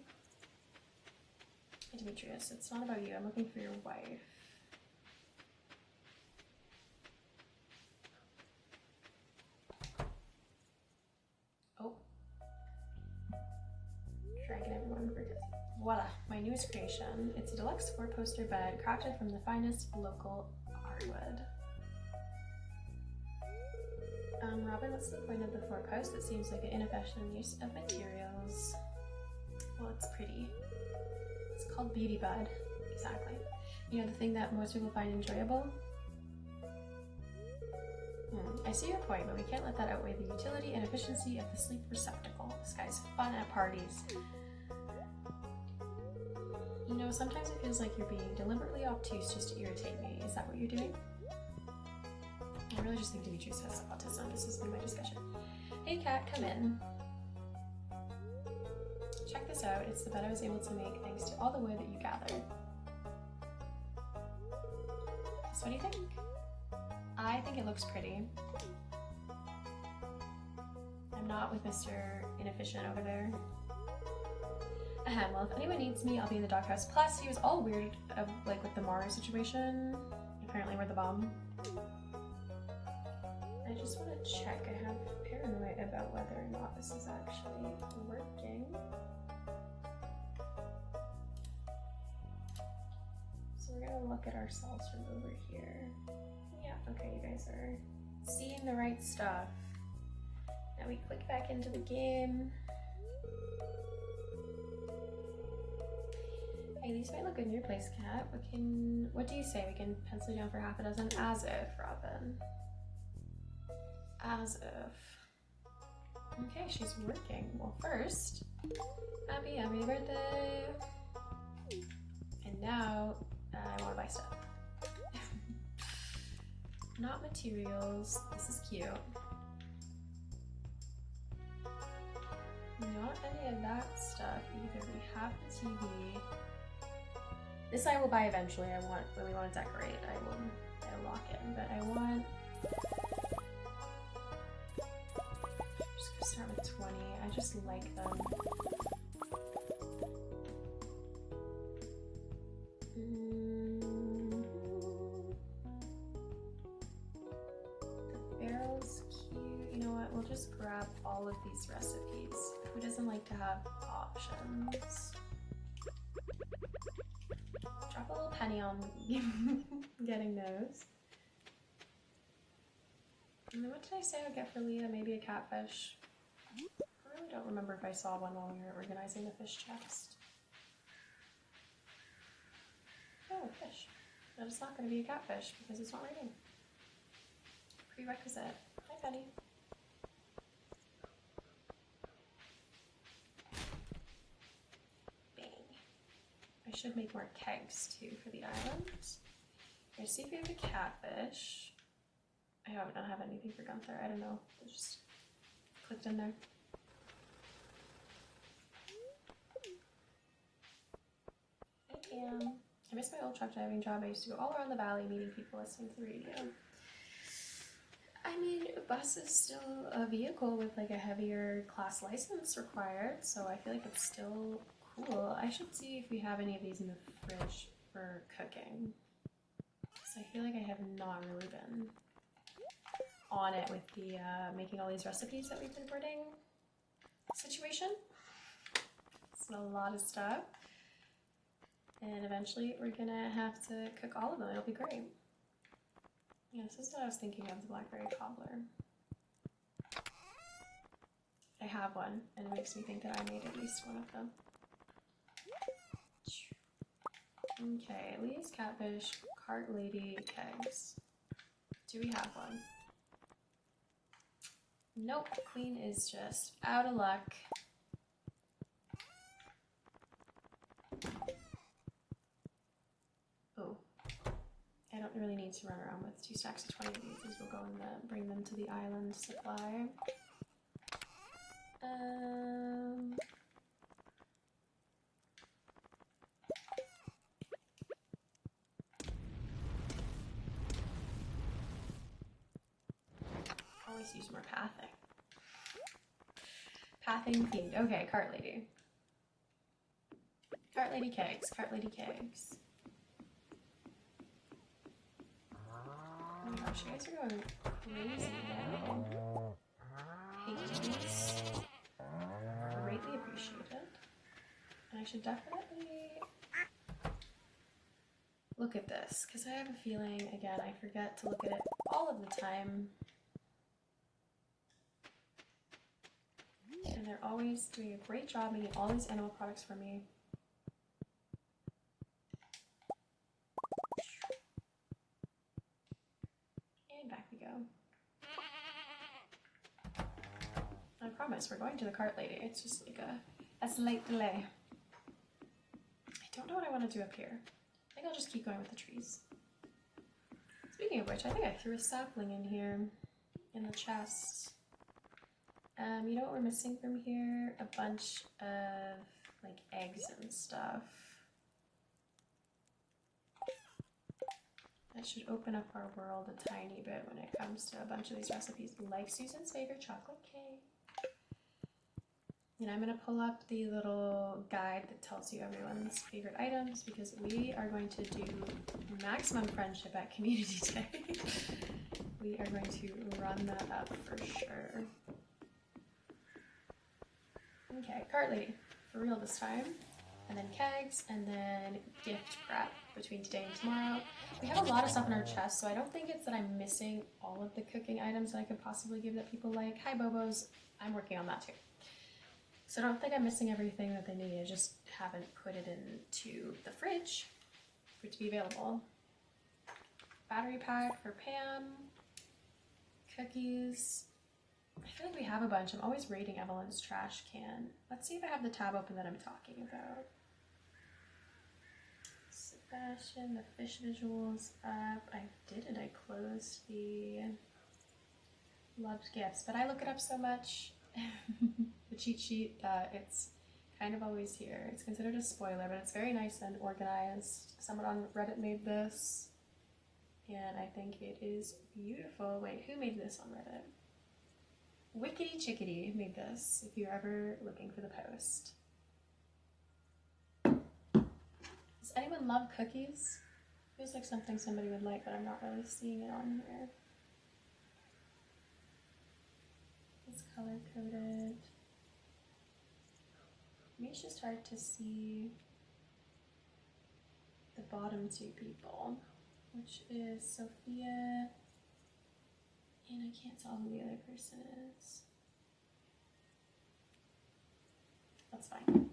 Hey Demetrius, it's not about you. I'm looking for your wife. Oh. Dragging everyone for this. Voila, my newest creation. It's a deluxe 4-poster bed crafted from the finest local hardwood. Robin, what's the point of the 4-post? It seems like an inefficient use of materials. Well, it's pretty. It's called Beauty Bud. Exactly. You know, the thing that most people find enjoyable? I see your point, but we can't let that outweigh the utility and efficiency of the sleep receptacle. This guy's fun at parties. You know, sometimes it feels like you're being deliberately obtuse just to irritate me. Is that what you're doing? I really just think Demetrius has autism. This has been my discussion. Hey Kat, come in. Check this out. It's the bed I was able to make thanks to all the wood that you gathered. So what do you think? I think it looks pretty. I'm not with Mr. Inefficient over there. Well, if anyone needs me, I'll be in the doghouse. Plus, he was all weird, like with the Mara situation. Apparently, we're the bomb. I just want to check. I have paranoia about whether or not this is actually working. So we're gonna look at ourselves from over here. Yeah, okay, you guys are seeing the right stuff. Now we click back into the game. Hey, these might look good in your place, Kat. What do you say? We can pencil down for half a dozen? As if, Robin. As if. Okay, she's working. Well, first, happy birthday. And now, I want to buy stuff. Not materials. This is cute. Not any of that stuff either. We have the TV. This I will buy eventually. When we want to decorate, I'll lock in. But I want. I'm just gonna start with 20. I just like them. The barrel's cute. You know what? We'll just grab all of these recipes. Who doesn't like to have options? Drop a little penny on getting those. And then what did I say I would get for Leah? Maybe a catfish. I really don't remember if I saw one while we were organizing the fish chest. Oh, fish. But it's not going to be a catfish because it's not raining. Prerequisite. Hi, Penny. Bang. I should make more kegs too for the island. Okay, see if we have a catfish. I don't have anything for Gunther. I don't know. It just clicked in there. I miss my old truck driving job. I used to go all around the valley meeting people listening to the radio. I mean, a bus is still a vehicle with like a heavier class license required, so I feel like it's still cool. I should see if we have any of these in the fridge for cooking. Because I feel like I have not really been on it with the making all these recipes that we've been recording situation. It's a lot of stuff. And eventually we're gonna have to cook all of them. It'll be great. Yeah, this is what I was thinking of, the blackberry cobbler. I have one, and it makes me think that I made at least one of them. Okay, Leah's catfish, cart lady, kegs. Do we have one? Nope, Queen is just out of luck. Oh, I don't really need to run around with 2 stacks of 20 of these, as we'll go and bring them to the island supply. Always use more pathing. Pathing themed. Okay, cart lady. Cart lady kegs. Cart lady kegs. Oh my gosh, you guys are going crazy now. Paintings. Greatly appreciated. And I should definitely look at this, because I have a feeling, again, I forget to look at it all of the time. And they're always doing a great job making all these animal products for me. And back we go. I promise, we're going to the cart lady. It's just like a slight delay. I don't know what I want to do up here. I think I'll just keep going with the trees. Speaking of which, I think I threw a sapling in here in the chest. You know what we're missing from here? A bunch of like eggs and stuff. That should open up our world a tiny bit when it comes to a bunch of these recipes, like Susan's favorite chocolate cake. And I'm gonna pull up the little guide that tells you everyone's favorite items, because we are going to do maximum friendship at Community Day. We are going to run that up for sure. Okay, cart lady, for real this time. And then kegs, and then gift prep between today and tomorrow. We have a lot of stuff in our chest, so I don't think it's that I'm missing all of the cooking items that I could possibly give that people like. Hi, Bobos. I'm working on that too. So I don't think I'm missing everything that they need. I just haven't put it into the fridge for it to be available. Battery pack for Pam. Cookies. I feel like we have a bunch. I'm always raiding Evelyn's trash can. Let's see if I have the tab open that I'm talking about. Sebastian, the fish visuals up. I didn't. I closed the loved gifts, but I look it up so much. the cheat sheet that it's kind of always here. It's considered a spoiler, but it's very nice and organized. Someone on Reddit made this, and I think it is beautiful. Wait, who made this on Reddit? Wickety Chickadee made this, if you're ever looking for the post. Does anyone love cookies? Feels like something somebody would like, but I'm not really seeing it on here. It's color coded. Maybe it's just hard to see the bottom two people, which is Sophia, and I can't tell who the other person is. That's fine.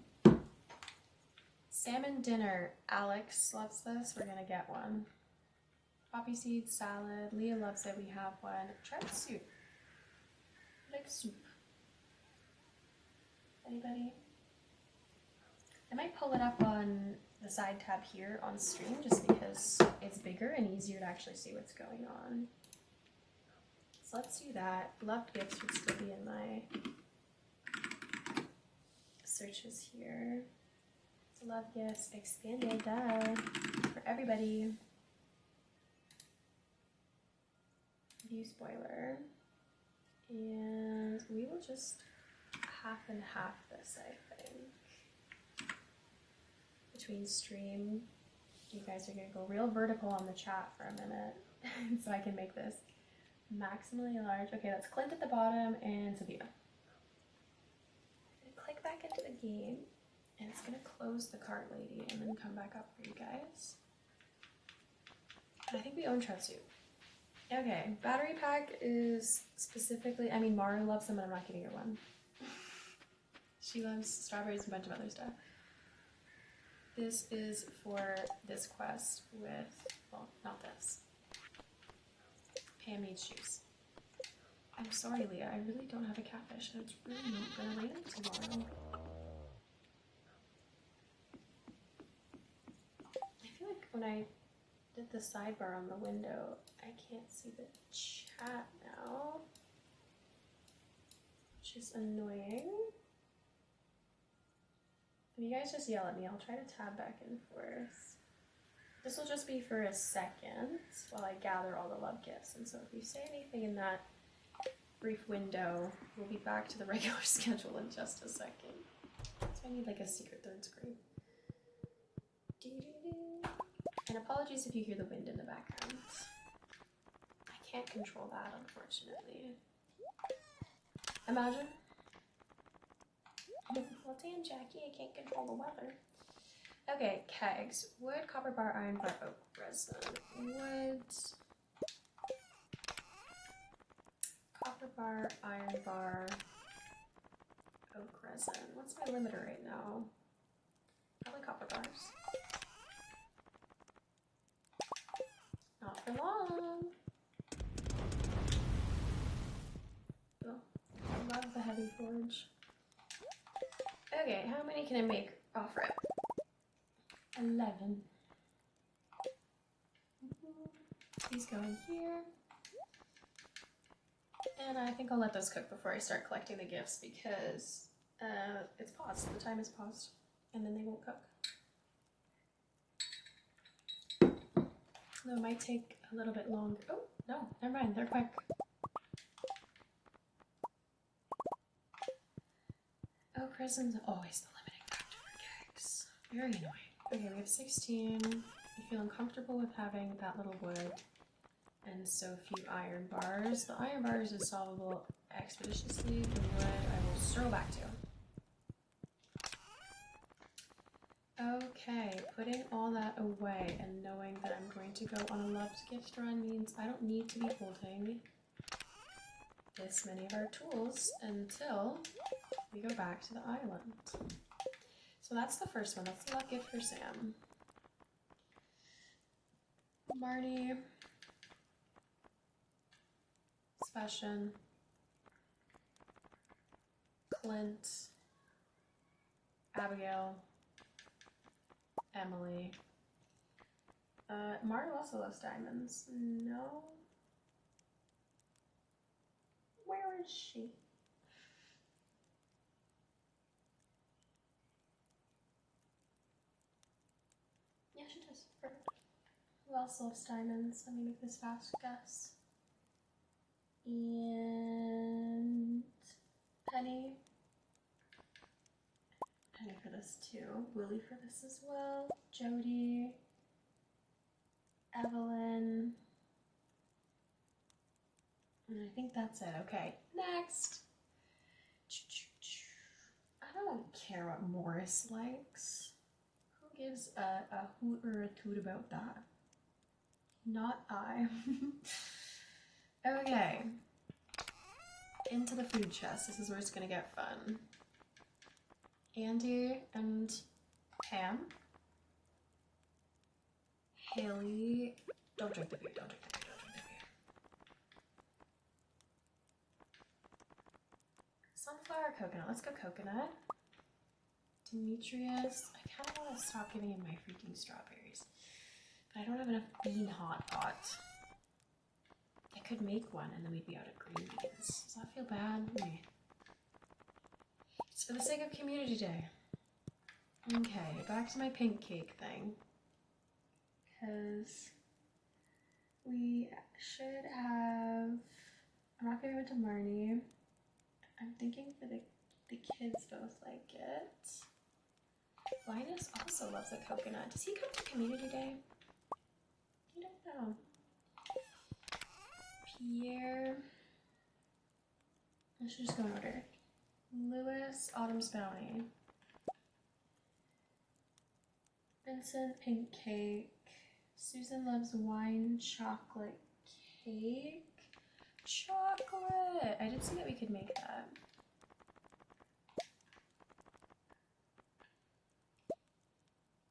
Salmon dinner. Alex loves this. We're gonna get one. Poppy seed salad. Leah loves it. We have one. Try the soup. I like soup. Anybody? I might pull it up on the side tab here on stream just because it's bigger and easier to actually see what's going on. So let's do that. Loved gifts would still be in my searches here. So love gifts expanded for everybody. View spoiler. And we will just half and half this, I think. Between stream, you guys are gonna go real vertical on the chat for a minute so I can make this maximally large. Okay, that's Clint at the bottom and Sophia. I'm gonna click back into the game and it's gonna close the cart lady and then come back up for you guys. And I think we own Trellis. Okay, battery pack is specifically, I mean, Maru loves them, but I'm not getting her one. She loves strawberries and a bunch of other stuff. This is for this quest with, well, not this. Pam needs shoes. I'm sorry, Leah, I really don't have a catfish, and it's really not gonna rain tomorrow. I feel like when I did the sidebar on the window, I can't see the chat now, which is annoying. If you guys just yell at me, I'll try to tab back and forth. This will just be for a second while I gather all the love gifts, and so if you say anything in that brief window, we'll be back to the regular schedule in just a second. So I need like a secret third screen. And apologies if you hear the wind in the background. I can't control that, unfortunately. Imagine. Well, damn, Jackie, I can't control the weather. Okay, kegs. Wood, copper bar, iron bar, oak resin. Wood, copper bar, iron bar, oak resin. What's my limiter right now? Probably copper bars. Not for long. Oh, I love the heavy forge. Okay, how many can I make off rip? 11. These go in here. And I think I'll let those cook before I start collecting the gifts because it's paused. The time is paused. And then they won't cook. Though it might take a little bit longer. Oh, no, never mind. They're quick. Oh, prison's always the limiting factor for kegs. Very annoying. Okay, we have 16. I feel uncomfortable with having that little wood and so few iron bars. The iron bars is solvable expeditiously. The wood I will circle back to. Okay, putting all that away and knowing that I'm going to go on a loved gift run means I don't need to be holding this many of our tools until we go back to the island. So that's the first one. That's the love gift for Sam. Marnie. Sebastian. Clint. Abigail. Emily. Marnie also loves diamonds. No. Where is she? Perfect. Who else loves diamonds? Let me make this fast guess. And Penny. Penny for this too. Willie for this as well. Jody. Evelyn. And I think that's it. Okay, next. I don't care what Morris likes. Who gives a hoot or a toot about that? Not I. Okay. Into the food chest. This is where it's gonna get fun. Andy and Pam. Haley. Don't drink the beer, don't drink the beer, don't drink the beer. Sunflower, coconut. Let's go coconut. Demetrius. I kind of want to stop giving him my freaking strawberries. But I don't have enough bean hot pot. I could make one and then we'd be out of green beans. Does that feel bad? It's for the sake of community day. Okay, back to my pink cake thing. Because we should have... I'm not giving it to Marnie. I'm thinking for the kids both like it. Linus also loves a coconut. Does he come to community day? I don't know. Pierre. I should just go in order. Lewis, Autumn's Bounty. Vincent, pink cake. Susan loves wine chocolate cake. Chocolate! I did see that we could make that.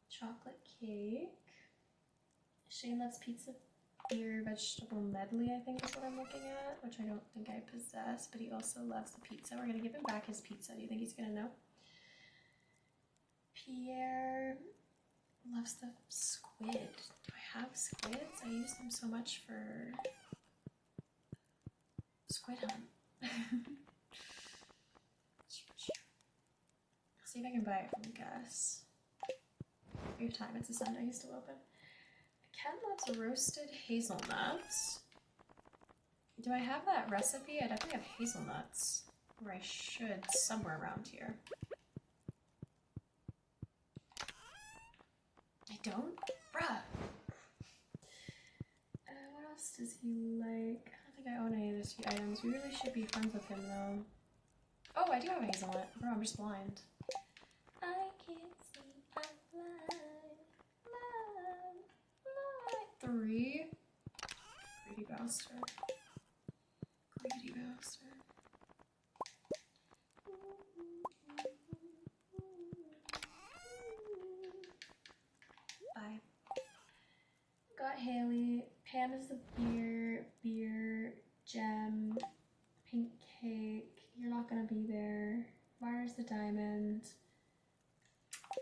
Chocolate cake. Shane loves pizza, beer, vegetable medley, I think is what I'm looking at, which I don't think I possess, but he also loves the pizza. We're gonna give him back his pizza. Do you think he's gonna know? Pierre loves the squid. Do I have squids? I use them so much for squid hunt. See if I can buy it from Gus. We have time, it's a Sunday, he's still open. Ken loves roasted hazelnuts. Do I have that recipe? I definitely have hazelnuts. Or I should, somewhere around here. I don't? Bruh! What else does he like? I don't think I own any of those few items. We really should be friends with him though. Oh, I do have a hazelnut. Bro, I'm just blind. I can't see, I'm blind. Blind. 3. Greedy bastard. Greedy bastard. Bye. Got Haley. Pam is the beer, gem, pink cake. You're not gonna be there. Mara's the diamond.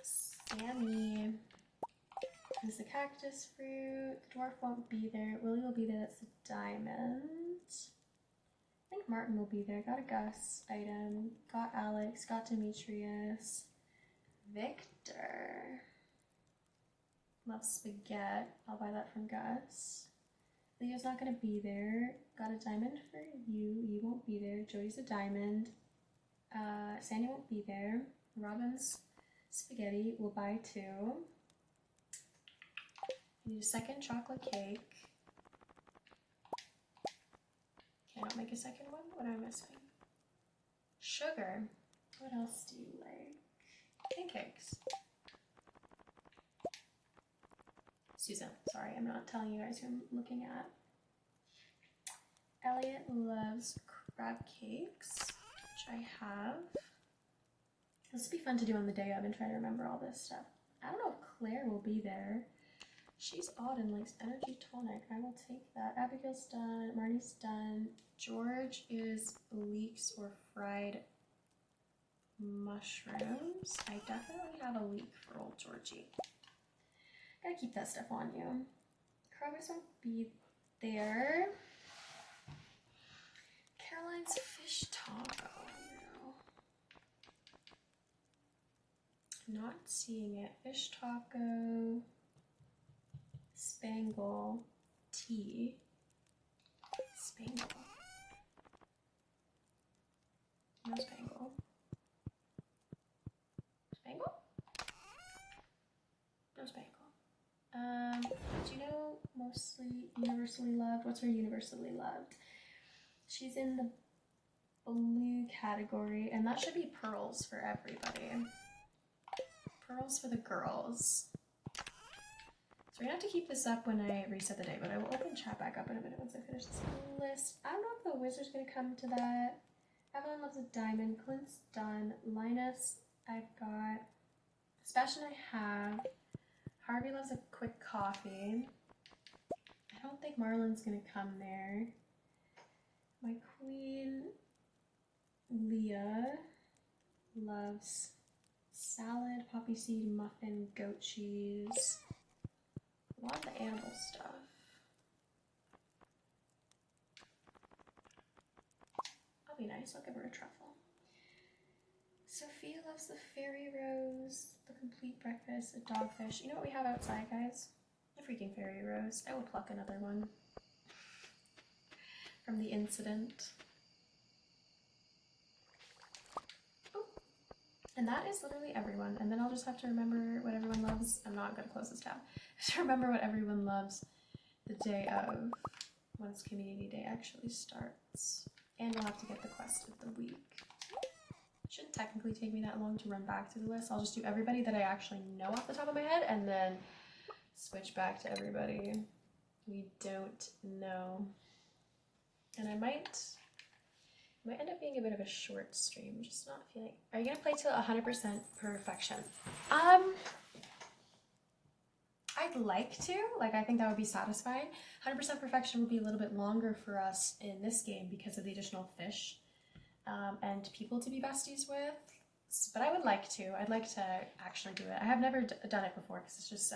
Sammy is the cactus fruit. The dwarf won't be there. Willie will be there. That's the diamond. I think Martin will be there. Got a Gus item. Got Alex. Got Demetrius. Victor loves spaghetti. I'll buy that from Gus. Leo's not gonna be there. Got a diamond for you. You won't be there. Jody's a diamond. Sandy won't be there. Robin's spaghetti. We'll buy 2. I need a second chocolate cake. Can I not make a second one? What am I missing? Sugar. What else do you like? Pancakes. Susan. Sorry, I'm not telling you guys who I'm looking at. Elliot loves crab cakes, which I have. This will be fun to do on the day of and try to remember all this stuff. I don't know if Claire will be there. She's odd and likes energy tonic. I will take that. Abigail's done. Marnie's done. George is leeks or fried mushrooms. I definitely have a leek for old Georgie. Gotta keep that stuff on you. Kroger's won't be there. Caroline's fish taco. No. Not seeing it. Fish taco. Spangle tea. Spangle. No spangle. Spangle? No spangle. Do you know mostly universally loved? What's her universally loved? She's in the blue category, and that should be pearls for everybody. Pearls for the girls. So we're gonna have to keep this up when I reset the day, but I will open chat back up in a minute once I finish this list. I don't know if the wizard's gonna come to that. Evelyn loves a diamond. Clint's done. Linus, I've got. Sebastian, I have. Harvey loves a quick coffee. I don't think Marlon's gonna come there. My queen, Leah, loves salad, poppy seed, muffin, goat cheese. A lot of the animal stuff. I'll be nice, I'll give her a truffle. Sophia loves the fairy rose, the complete breakfast, a dogfish. You know what we have outside, guys? A freaking fairy rose. I will pluck another one from the incident. Oh. And that is literally everyone. And then I'll just have to remember what everyone loves. I'm not gonna close this tab. Just remember what everyone loves the day of, once community day actually starts. And we'll have to get the quest of the week. It shouldn't technically take me that long to run back to the list. I'll just do everybody that I actually know off the top of my head and then switch back to everybody we don't know. And I might end up being a bit of a short stream, just not feeling. Are you gonna play till 100% perfection? I'd like to, like I think that would be satisfying. 100% perfection would be a little bit longer for us in this game because of the additional fish and people to be besties with. But I would like to. I'd like to actually do it. I have never done it before because it's just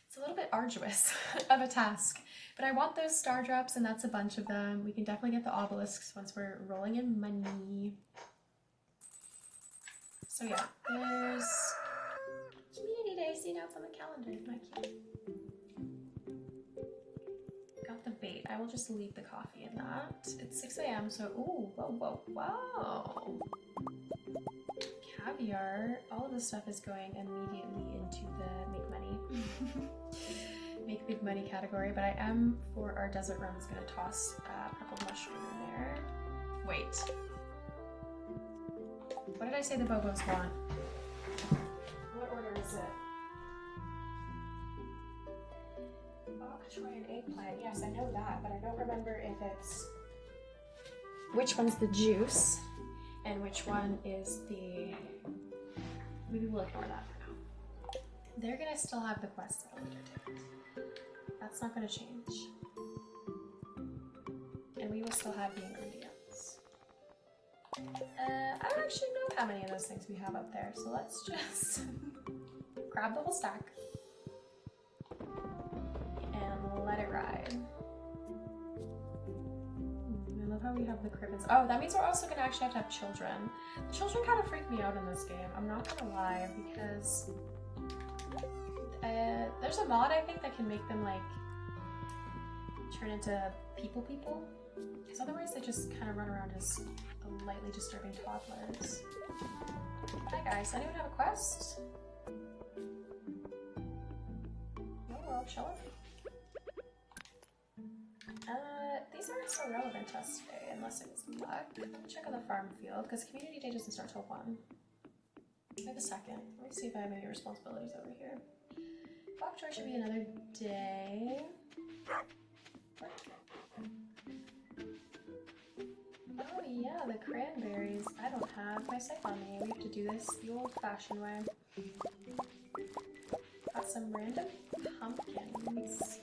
it's a little bit arduous of a task. But I want those star drops, and that's a bunch of them. We can definitely get the obelisks once we're rolling in money. So yeah, there's Community Day. See, now it's on the calendar. Isn't that cute? Got the bait. I will just leave the coffee in that. It's 6 a.m. so ooh, whoa, whoa, wow. Caviar. All of this stuff is going immediately into the make money. Make big money category, but I am, for our desert runs, gonna toss purple mushroom in there. Wait. What did I say the Bobos want? What order is it? Bok choy and eggplant. Yes, I know that, but I don't remember if it's which one's the juice and which one is the. Maybe we'll ignore that for now. They're gonna still have the quest at a later date. That's not gonna change. And we will still have the ingredients. I don't actually know how many of those things we have up there, so let's just grab the whole stack and let it ride. I love how we have the cribbins. Oh, that means we're also gonna actually have to have children. The children kind of freak me out in this game, I'm not gonna lie, because there's a mod I think that can make them like turn into people, because otherwise they just kind of run around as lightly disturbing toddlers. Hi guys, anyone have a quest? No, we're all chilling. These aren't so relevant to us today, unless it was luck. Let me check on the farm field, because community day doesn't start till 1. I have a second. Let me see if I have any responsibilities over here. Bok choy should be another day. Oh yeah, the cranberries. I don't have my scythe on me. We have to do this the old-fashioned way. Got some random pumpkins.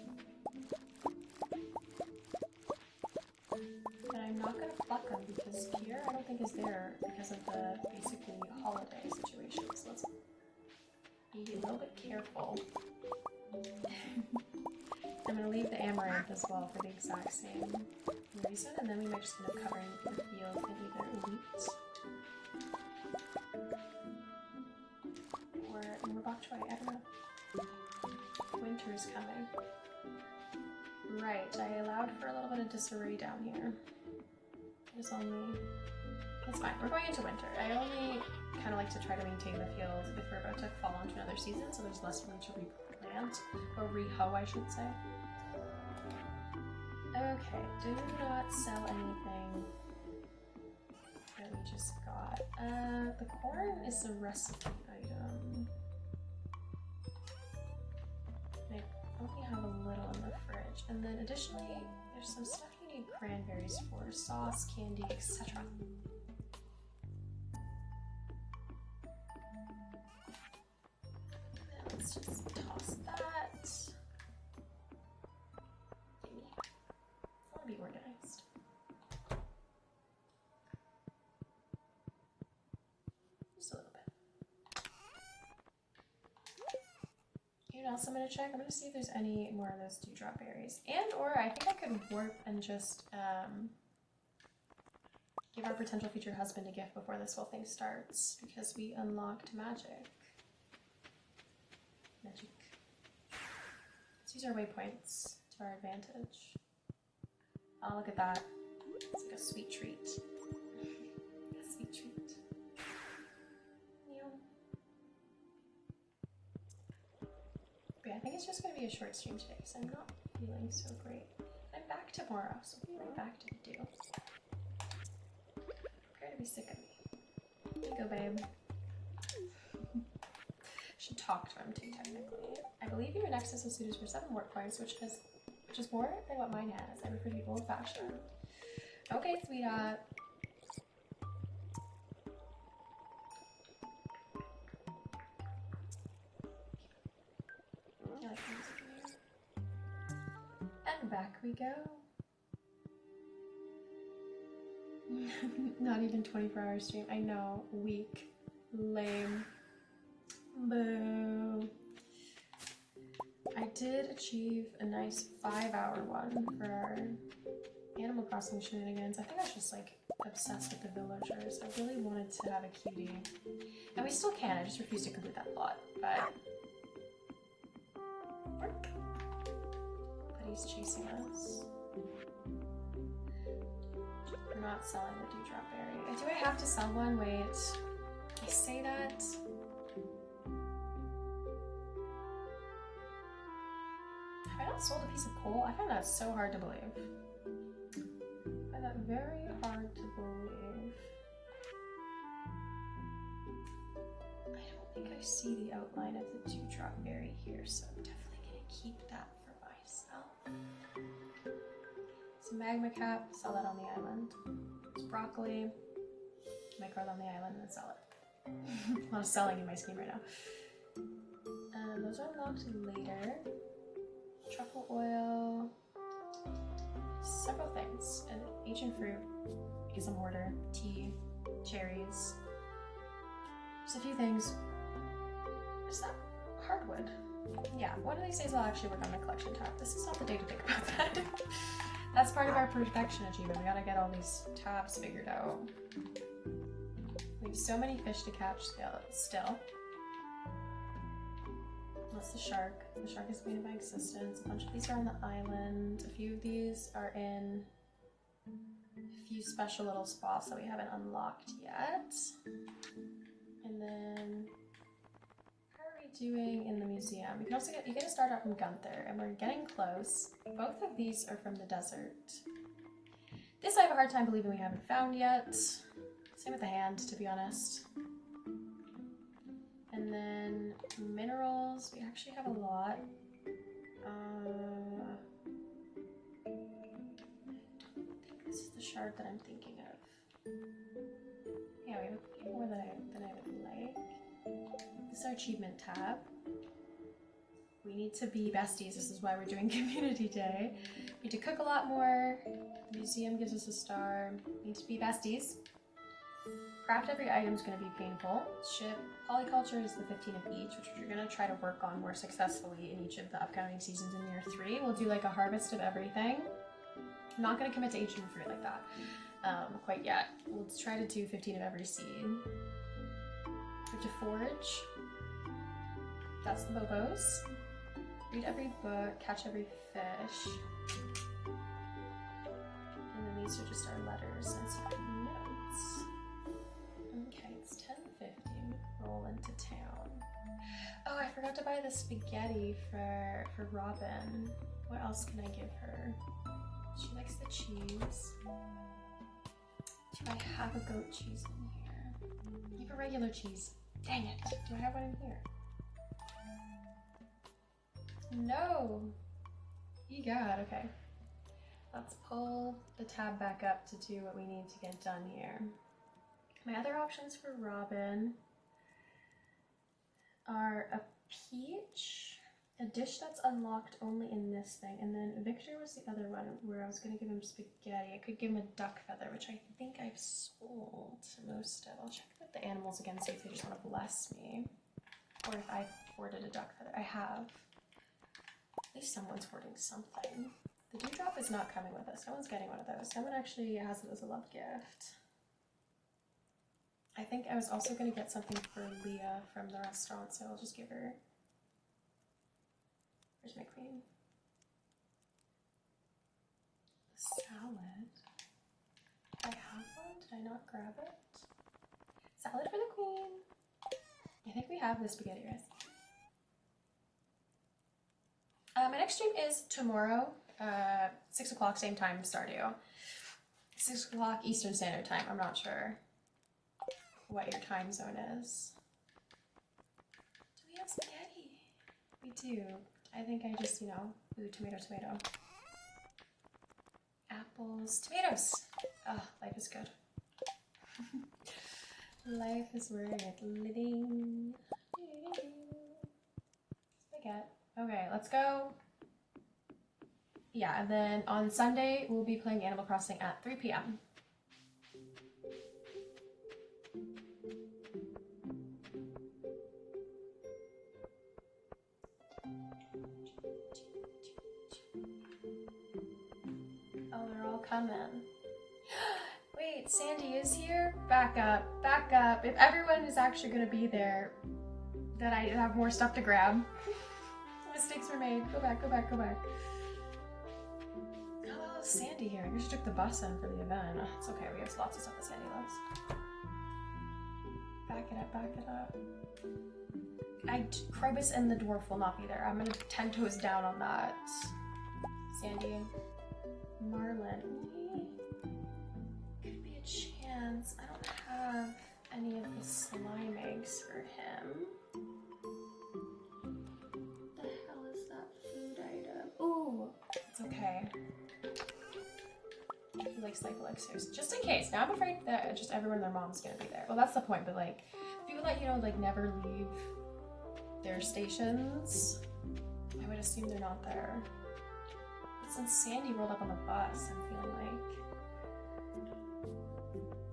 But I'm not gonna pluck them because Pierre I don't think is there because of the basically holiday situation. So let's be a little bit careful. I'm gonna leave the amaranth as well for the exact same reason, and then we might just end up covering the field in either wheat or more bok choy. I don't know. winter is coming. Right, I allowed for a little bit of disarray down here. It's only... That's fine, we're going into winter. I only kind of like to try to maintain the field if we're about to fall into another season, so there's less room to replant, or re-hoe I should say. Okay, do not sell anything that we just got. The corn is a recipe item. I only have a little in the fridge. And then additionally, there's some stuff you need cranberries for, sauce, candy, etc. Let's just toss that. Gimme. I want to be organized. Just a little bit. You know what else I'm going to check? I'm going to see if there's any more of those dewdrop berries. And or I think I could warp and just give our potential future husband a gift before this whole thing starts, because we unlocked magic. Magic. Let's use our waypoints to our advantage. Oh, look at that. It's like a sweet treat. A sweet treat. Yeah. But yeah, I think it's just going to be a short stream today because I'm not feeling so great. I'm back tomorrow, so we'll be right back to the do. Prepare to be sick of me. Here you go, babe. Should talk to him too, technically. I believe your Nexus of suitors for 7 warp points, which is more than what mine has. I prefer to be old-fashioned. Okay, sweetheart. I like music in here. And back we go. Not even 24-hour stream. I know. Weak. Lame. Boo. I did achieve a nice 5-hour one for our Animal Crossing shenanigans. I think I was just like obsessed with the villagers. I really wanted to have a cutie. And we still can, I just refuse to complete that plot. But he's chasing us. We're not selling the dewdrop berry. Do I have to sell one? Wait. I say that. Have I not sold a piece of coal? I find that so hard to believe. I find that very hard to believe. I don't think I see the outline of the dewdrop berry here, so I'm definitely gonna keep that for myself. Some magma cap, sell that on the island. It's broccoli, make it on the island and then sell it. A lot of selling in my scheme right now. Those are unlocked later. Truffle oil, several things. An ancient fruit, because I'm hoarder, tea, cherries. Just a few things. Is that hardwood? Yeah, one of these days I'll actually work on my collection tab. This is not the day to think about that. That's part of our perfection achievement. We gotta get all these tabs figured out. We have so many fish to catch still. That's the shark. The shark is made by existence. A bunch of these are on the island. A few of these are in a few special little spots that we haven't unlocked yet. And then, how are we doing in the museum? You can also get to start out from Gunther, and we're getting close. Both of these are from the desert. This I have a hard time believing we haven't found yet. Same with the hand, to be honest. And then minerals, we actually have a lot. I think this is the shard that I'm thinking of. Yeah, we have a few more than I would like. This is our achievement tab. We need to be besties. This is why we're doing community day. We need to cook a lot more. The museum gives us a star. We need to be besties. Craft every item is going to be painful. Ship polyculture is the 15 of each, which we're going to try to work on more successfully in each of the upcoming seasons in year 3. We'll do like a harvest of everything. I'm not going to commit to ancient fruit like that quite yet. We'll try to do 15 of every seed. We have to forage. That's the bobos. read every book, catch every fish. And then these are just our letters and secret notes. Okay, it's 10:50. Roll into town. Oh, I forgot to buy the spaghetti for Robin. What else can I give her? She likes the cheese. Do I have a goat cheese in here? I have a regular cheese. Dang it. Do I have one in here? No. Egot, okay. Let's pull the tab back up to do what we need to get done here. My other options for Robin are a peach, a dish that's unlocked only in this thing, and then Victor was the other one where I was going to give him spaghetti. I could give him a duck feather, which I think I've sold most of. I'll check with the animals again, see if they just want to bless me, or if I hoarded a duck feather. I have. At least someone's hoarding something. The dewdrop is not coming with us. No one's getting one of those. Someone actually has it as a love gift. I think I was also going to get something for Leah from the restaurant, so I'll just give her... Where's my queen? The salad. I have one? Did I not grab it? Salad for the queen. I think we have the spaghetti rice. My next stream is tomorrow, 6 o'clock, same time, Stardew. 6 o'clock Eastern Standard Time. I'm not sure what your time zone is. Do we have spaghetti? We do. I think I just, you know, ooh, tomato, tomato. Apples, tomatoes. Oh, life is good. Life is worth living. Spaghetti. Okay, let's go. Yeah, and then on Sunday, we'll be playing Animal Crossing at 3 p.m. Oh, they're all coming. Wait, Sandy is here? Back up, back up. If everyone is actually going to be there, then I have more stuff to grab. Mistakes were made. Go back, go back, go back. Oh, Sandy here. I just took the bus in for the event. Oh, it's okay, we have lots of stuff that Sandy loves. Back it up, back it up. Krobus and the dwarf will not be there. I'm gonna 10 toes down on that. Sandy. Marlin. Could be a chance. I don't have any of the slime eggs for him. Ooh, it's okay. He likes like elixirs. Just in case. Now I'm afraid that just everyone and their mom's gonna be there. Well, that's the point, but like, people that, you know, like never leave their stations, I would assume they're not there. But since Sandy rolled up on the bus, I'm feeling like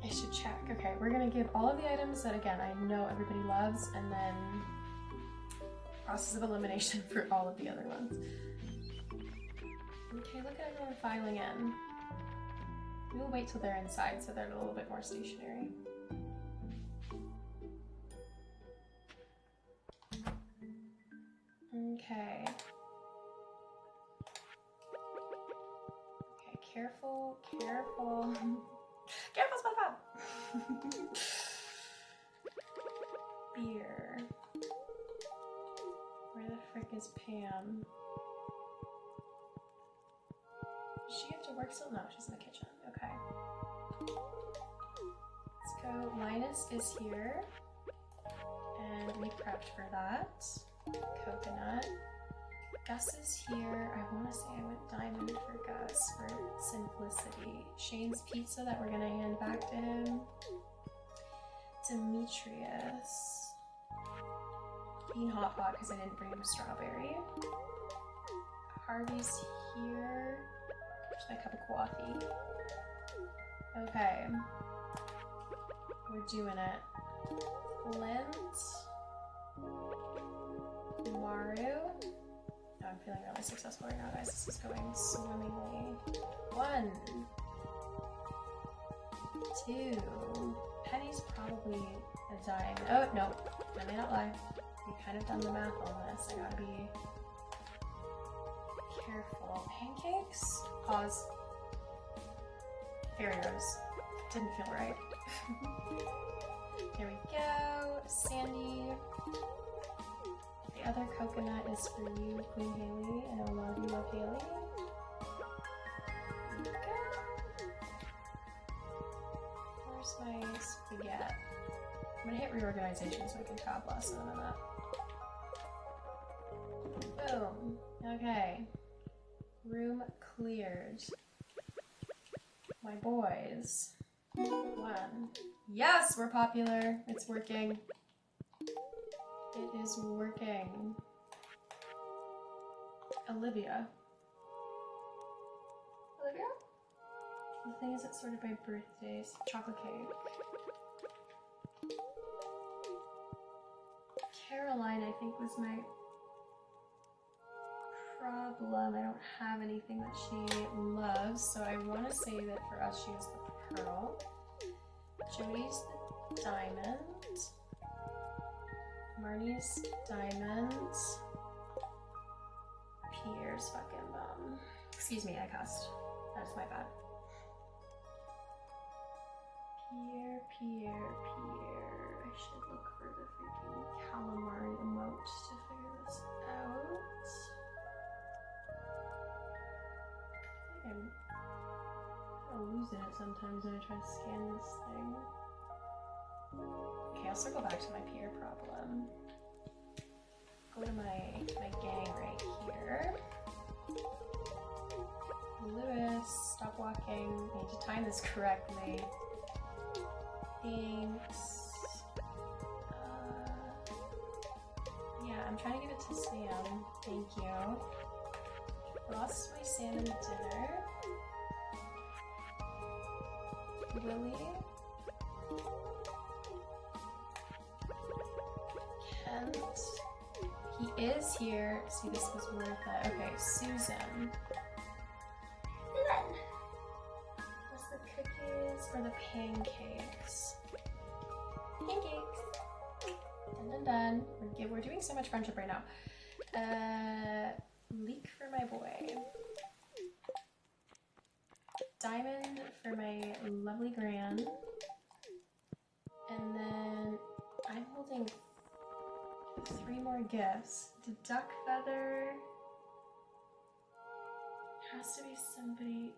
I should check. Okay, we're gonna give all of the items that, again, I know everybody loves, and then process of elimination for all of the other ones. Okay, look at everyone filing in. We'll wait till they're inside so they're a little bit more stationary. Okay. Okay, careful, careful. Careful, SpongeBob! Beer. Where the frick is Pam? Does she have to work still? No, she's in the kitchen. Okay. Let's go. Linus is here. And we prepped for that. Coconut. Gus is here. I want to say I went diamond for Gus for simplicity. Shane's pizza that we're going to hand back to him. Demetrius. Bean hot pot because I didn't bring him a strawberry. Harvey's here. Just my cup of coffee. Okay. We're doing it. Flint. Maru. Oh, I'm feeling really successful right now, guys. This is going swimmingly. 1. 2. Penny's probably a dying. Oh, no. I may not lie. We kind of done the math on this. I gotta be Careful. Pancakes? Pause. Fairy rose. Didn't feel right. There we go. Sandy. The other coconut is for you, Queen Haley. I know a lot of you love Haley. There we go. Where's my spaghetti? I'm gonna hit reorganization so I can top less in a minute. Boom. Okay. Room cleared. My boys. 1. Yes, we're popular. It's working. It is working. Olivia. Olivia? The thing is, it's sorted by birthdays. Chocolate cake. Caroline, I think, was my problem. I don't have anything that she loves, so I want to say that for us she is the pearl. Jody's the diamond. Marnie's diamond. Pierre's fucking bum. Excuse me, I cussed. That's my bad. Pierre. I should look for the freaking calamari emote to figure this out. I'm losing it sometimes when I try to scan this thing. Okay, I'll circle back to my Pierre problem. Go to my gang right here. Lewis, stop walking. I need to time this correctly. Thanks. Yeah, I'm trying to give it to Sam. Thank you. Lost my salmon dinner. Willie. Kent. He is here. See, this was worth it. Okay, Susan. What's the cookies or the pancakes? Pancakes. Dun. We're doing so much friendship right now. Leek for my boy. Diamond for my lovely gran. And then I'm holding 3 more gifts. The duck feather has to be somebody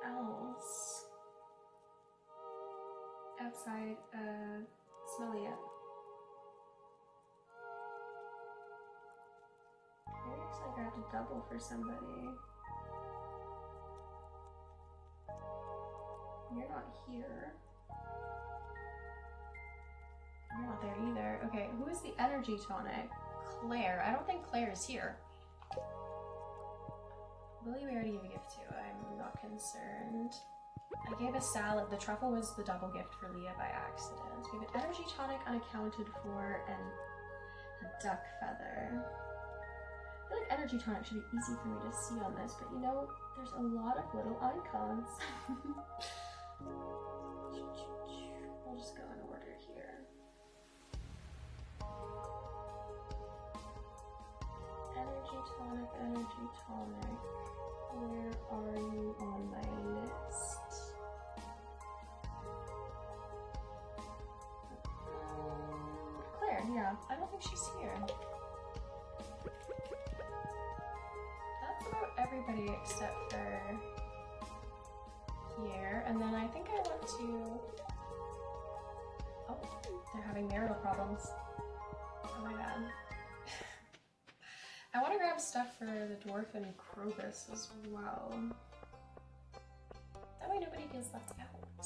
else outside of Smellia. Maybe I grabbed a double for somebody. You're not here. You're not there either. Okay, who is the energy tonic? Claire. I don't think Claire is here. Lily, we already gave a gift to. I'm not concerned. I gave a salad. The truffle was the double gift for Leah by accident. We have an energy tonic unaccounted for and a duck feather. I feel like energy tonic should be easy for me to see on this, but you know, there's a lot of little icons. I'll just go in order here. Energy tonic. Where are you on my list? Claire, yeah. I don't think she's here. That's about everybody except for here. And then I think I want to... Oh, they're having marital problems. Oh my god. I want to grab stuff for the dwarf and Krobus as well. That way nobody gets left out.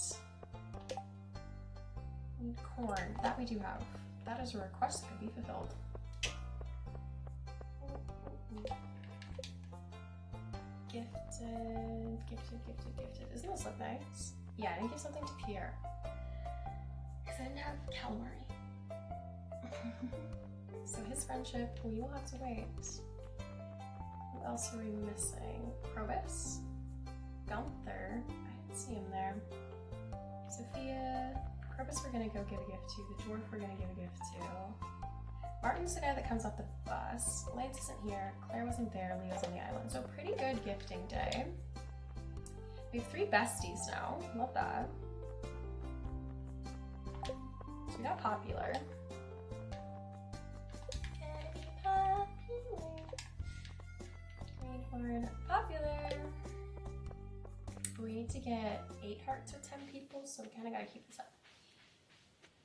Need corn. That we do have. That is a request that could be fulfilled. Gifted. Doesn't this look nice? Yeah, I didn't give something to Pierre. Because I didn't have calamari. So his friendship, we will have to wait. Who else are we missing? Krobus? Gunther? I didn't see him there. Sophia? Krobus we're gonna go give a gift to. The dwarf we're gonna give a gift to. Martin's the guy that comes off the bus. Lance isn't here. Claire wasn't there. Leo's on the island. So pretty good gifting day. We have 3 besties now. Love that. So we got popular. Gotta be popular. Greenhorn, popular. We need to get 8 hearts with 10 people, so we kind of gotta keep this up.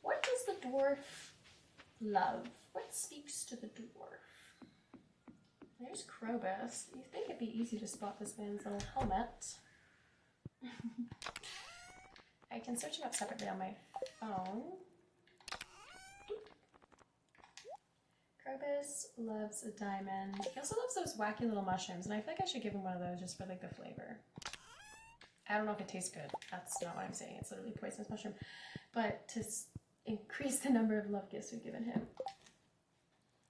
What does the dwarf love? What speaks to the dwarf? There's Krobus. You think it'd be easy to spot this man's little helmet. I can search him up separately on my phone. Krobus loves a diamond. He also loves those wacky little mushrooms, and I feel like I should give him one of those just for like the flavor. I don't know if it tastes good. That's not what I'm saying. It's literally poisonous mushroom. But to increase the number of love gifts we've given him.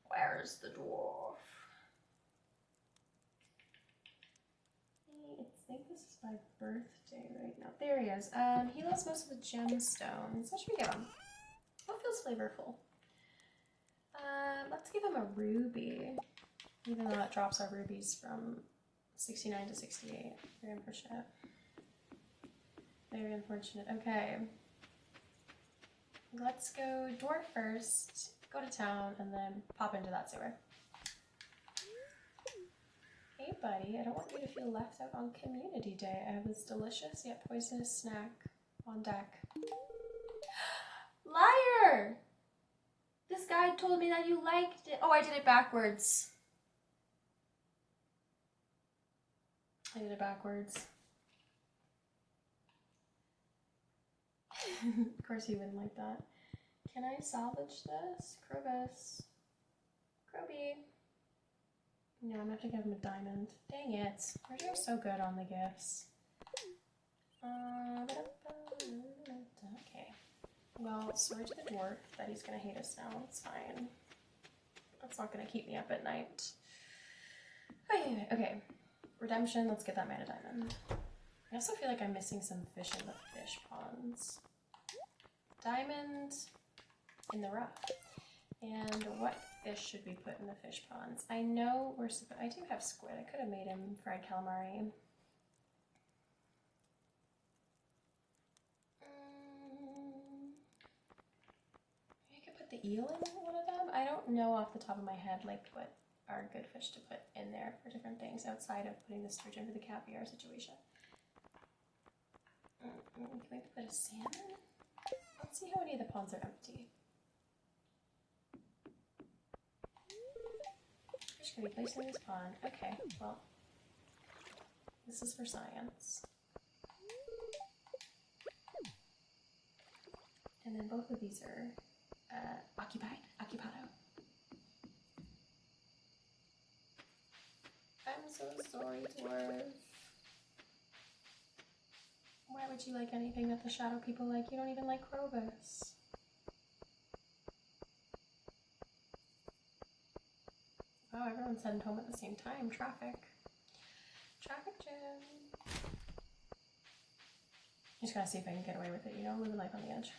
Where's the dwarf? I think this is my birthday right now. There he is. He loves most of the gemstones. What should we give him? What feels flavorful? Let's give him a ruby. Even though that drops our rubies from 69 to 68. Very unfortunate. Very unfortunate. Okay. Let's go dwarf first, go to town, and then pop into that sewer. Hey buddy, I don't want you to feel left out on community day. I have this delicious yet poisonous snack on deck. Liar! This guy told me that you liked it. Oh, I did it backwards. I did it backwards. Of course he wouldn't like that. Can I salvage this? Krobus. Kroby. No, I'm gonna have to give him a diamond. Dang it. We're doing so good on the gifts. Okay. Well, sorry to the dwarf that he's gonna hate us now. It's fine. That's not gonna keep me up at night. Okay. Redemption, let's get that man a diamond. I also feel like I'm missing some fish in the fish ponds. Diamond in the rough. And what fish should we put in the fish ponds? I know we're supposed. I do have squid. I could have made him fried calamari. I could put the eel in one of them. I don't know off the top of my head like what are good fish to put in there for different things outside of putting the sturgeon for the caviar situation. Can we put a salmon? Let's see how many of the ponds are empty. Fish can be placed in this pond. Okay, well, this is for science. And then both of these are occupied, occupado. I'm so sorry, dwarf. Why would you like anything that the shadow people like? You don't even like Krobus. Oh, everyone's heading home at the same time. Traffic. Traffic jam. Just gotta see if I can get away with it, you know, living life on the edge.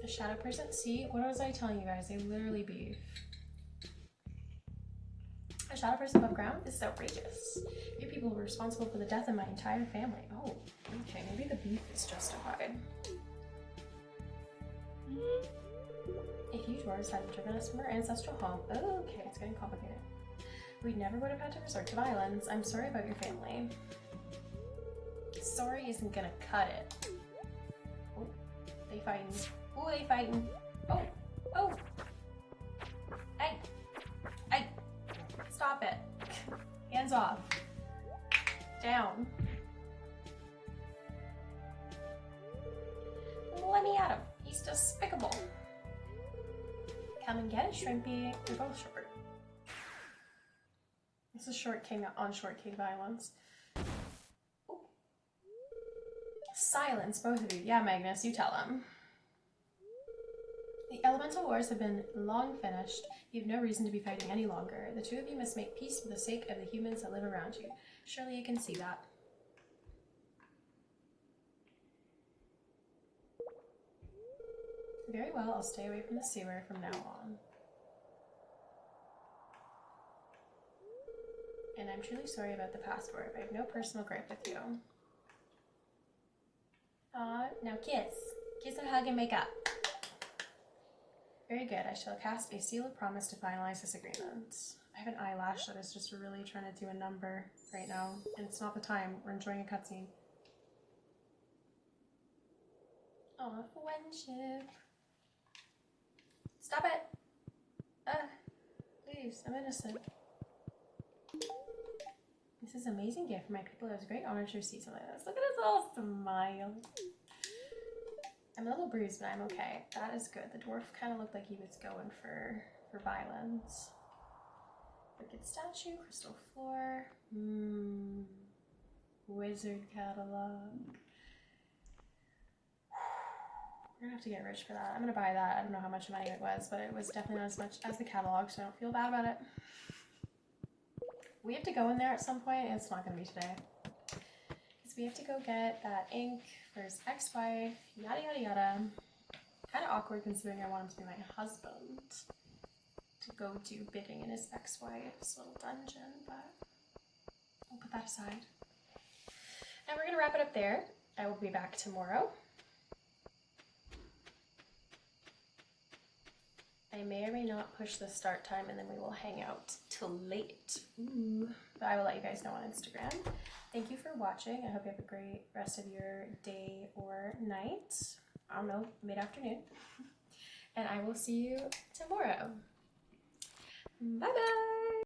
A shadow person? See, what was I telling you guys? They literally beef. A shadow person above ground? This is outrageous. You people were responsible for the death of my entire family. Oh, okay, maybe the beef is justified. If you dwarves hadn't driven us from our ancestral home, oh, okay, it's getting complicated. We never would have had to resort to violence. I'm sorry about your family. Sorry isn't gonna cut it. Oh, they fighting. Oh, they fighting. Oh, oh. Hey, hey, stop it. Hands off. Down. Let me at him. He's despicable. Come and get it, Shrimpy. They're both short. This is Short King on Short King violence. Ooh. Silence, both of you. Yeah, Magnus, you tell him. The elemental wars have been long finished. You have no reason to be fighting any longer. The two of you must make peace for the sake of the humans that live around you. Surely you can see that. Very well, I'll stay away from the sewer from now on. And I'm truly sorry about the password. I have no personal gripe with you. Aw, now kiss. Kiss and hug and make up. Very good. I shall cast a seal of promise to finalize this agreement. I have an eyelash that is just really trying to do a number right now, and it's not the time. We're enjoying a cutscene. Aw, friendship. Stop it! Please, I'm innocent. This is an amazing gift for my people. It was a great honor to receive something like this. Look at his little smile. I'm a little bruised, but I'm okay. That is good. The dwarf kind of looked like he was going for violence. Wicked statue, crystal floor. Wizard catalog. We're gonna have to get rich for that. I'm gonna buy that. I don't know how much money it was, but it was definitely not as much as the catalog, so I don't feel bad about it. We have to go in there at some point. It's not gonna be today. Because we have to go get that ink for his ex-wife, yada yada yada. Kind of awkward considering I want him to be my husband. To go do bidding in his ex-wife's little dungeon, but we'll put that aside. And we're gonna wrap it up there. I will be back tomorrow. I may or may not push the start time, and then we will hang out till late. Ooh. But I will let you guys know on Instagram. Thank you for watching. I hope you have a great rest of your day or night. I don't know, mid-afternoon. And I will see you tomorrow. Bye-bye!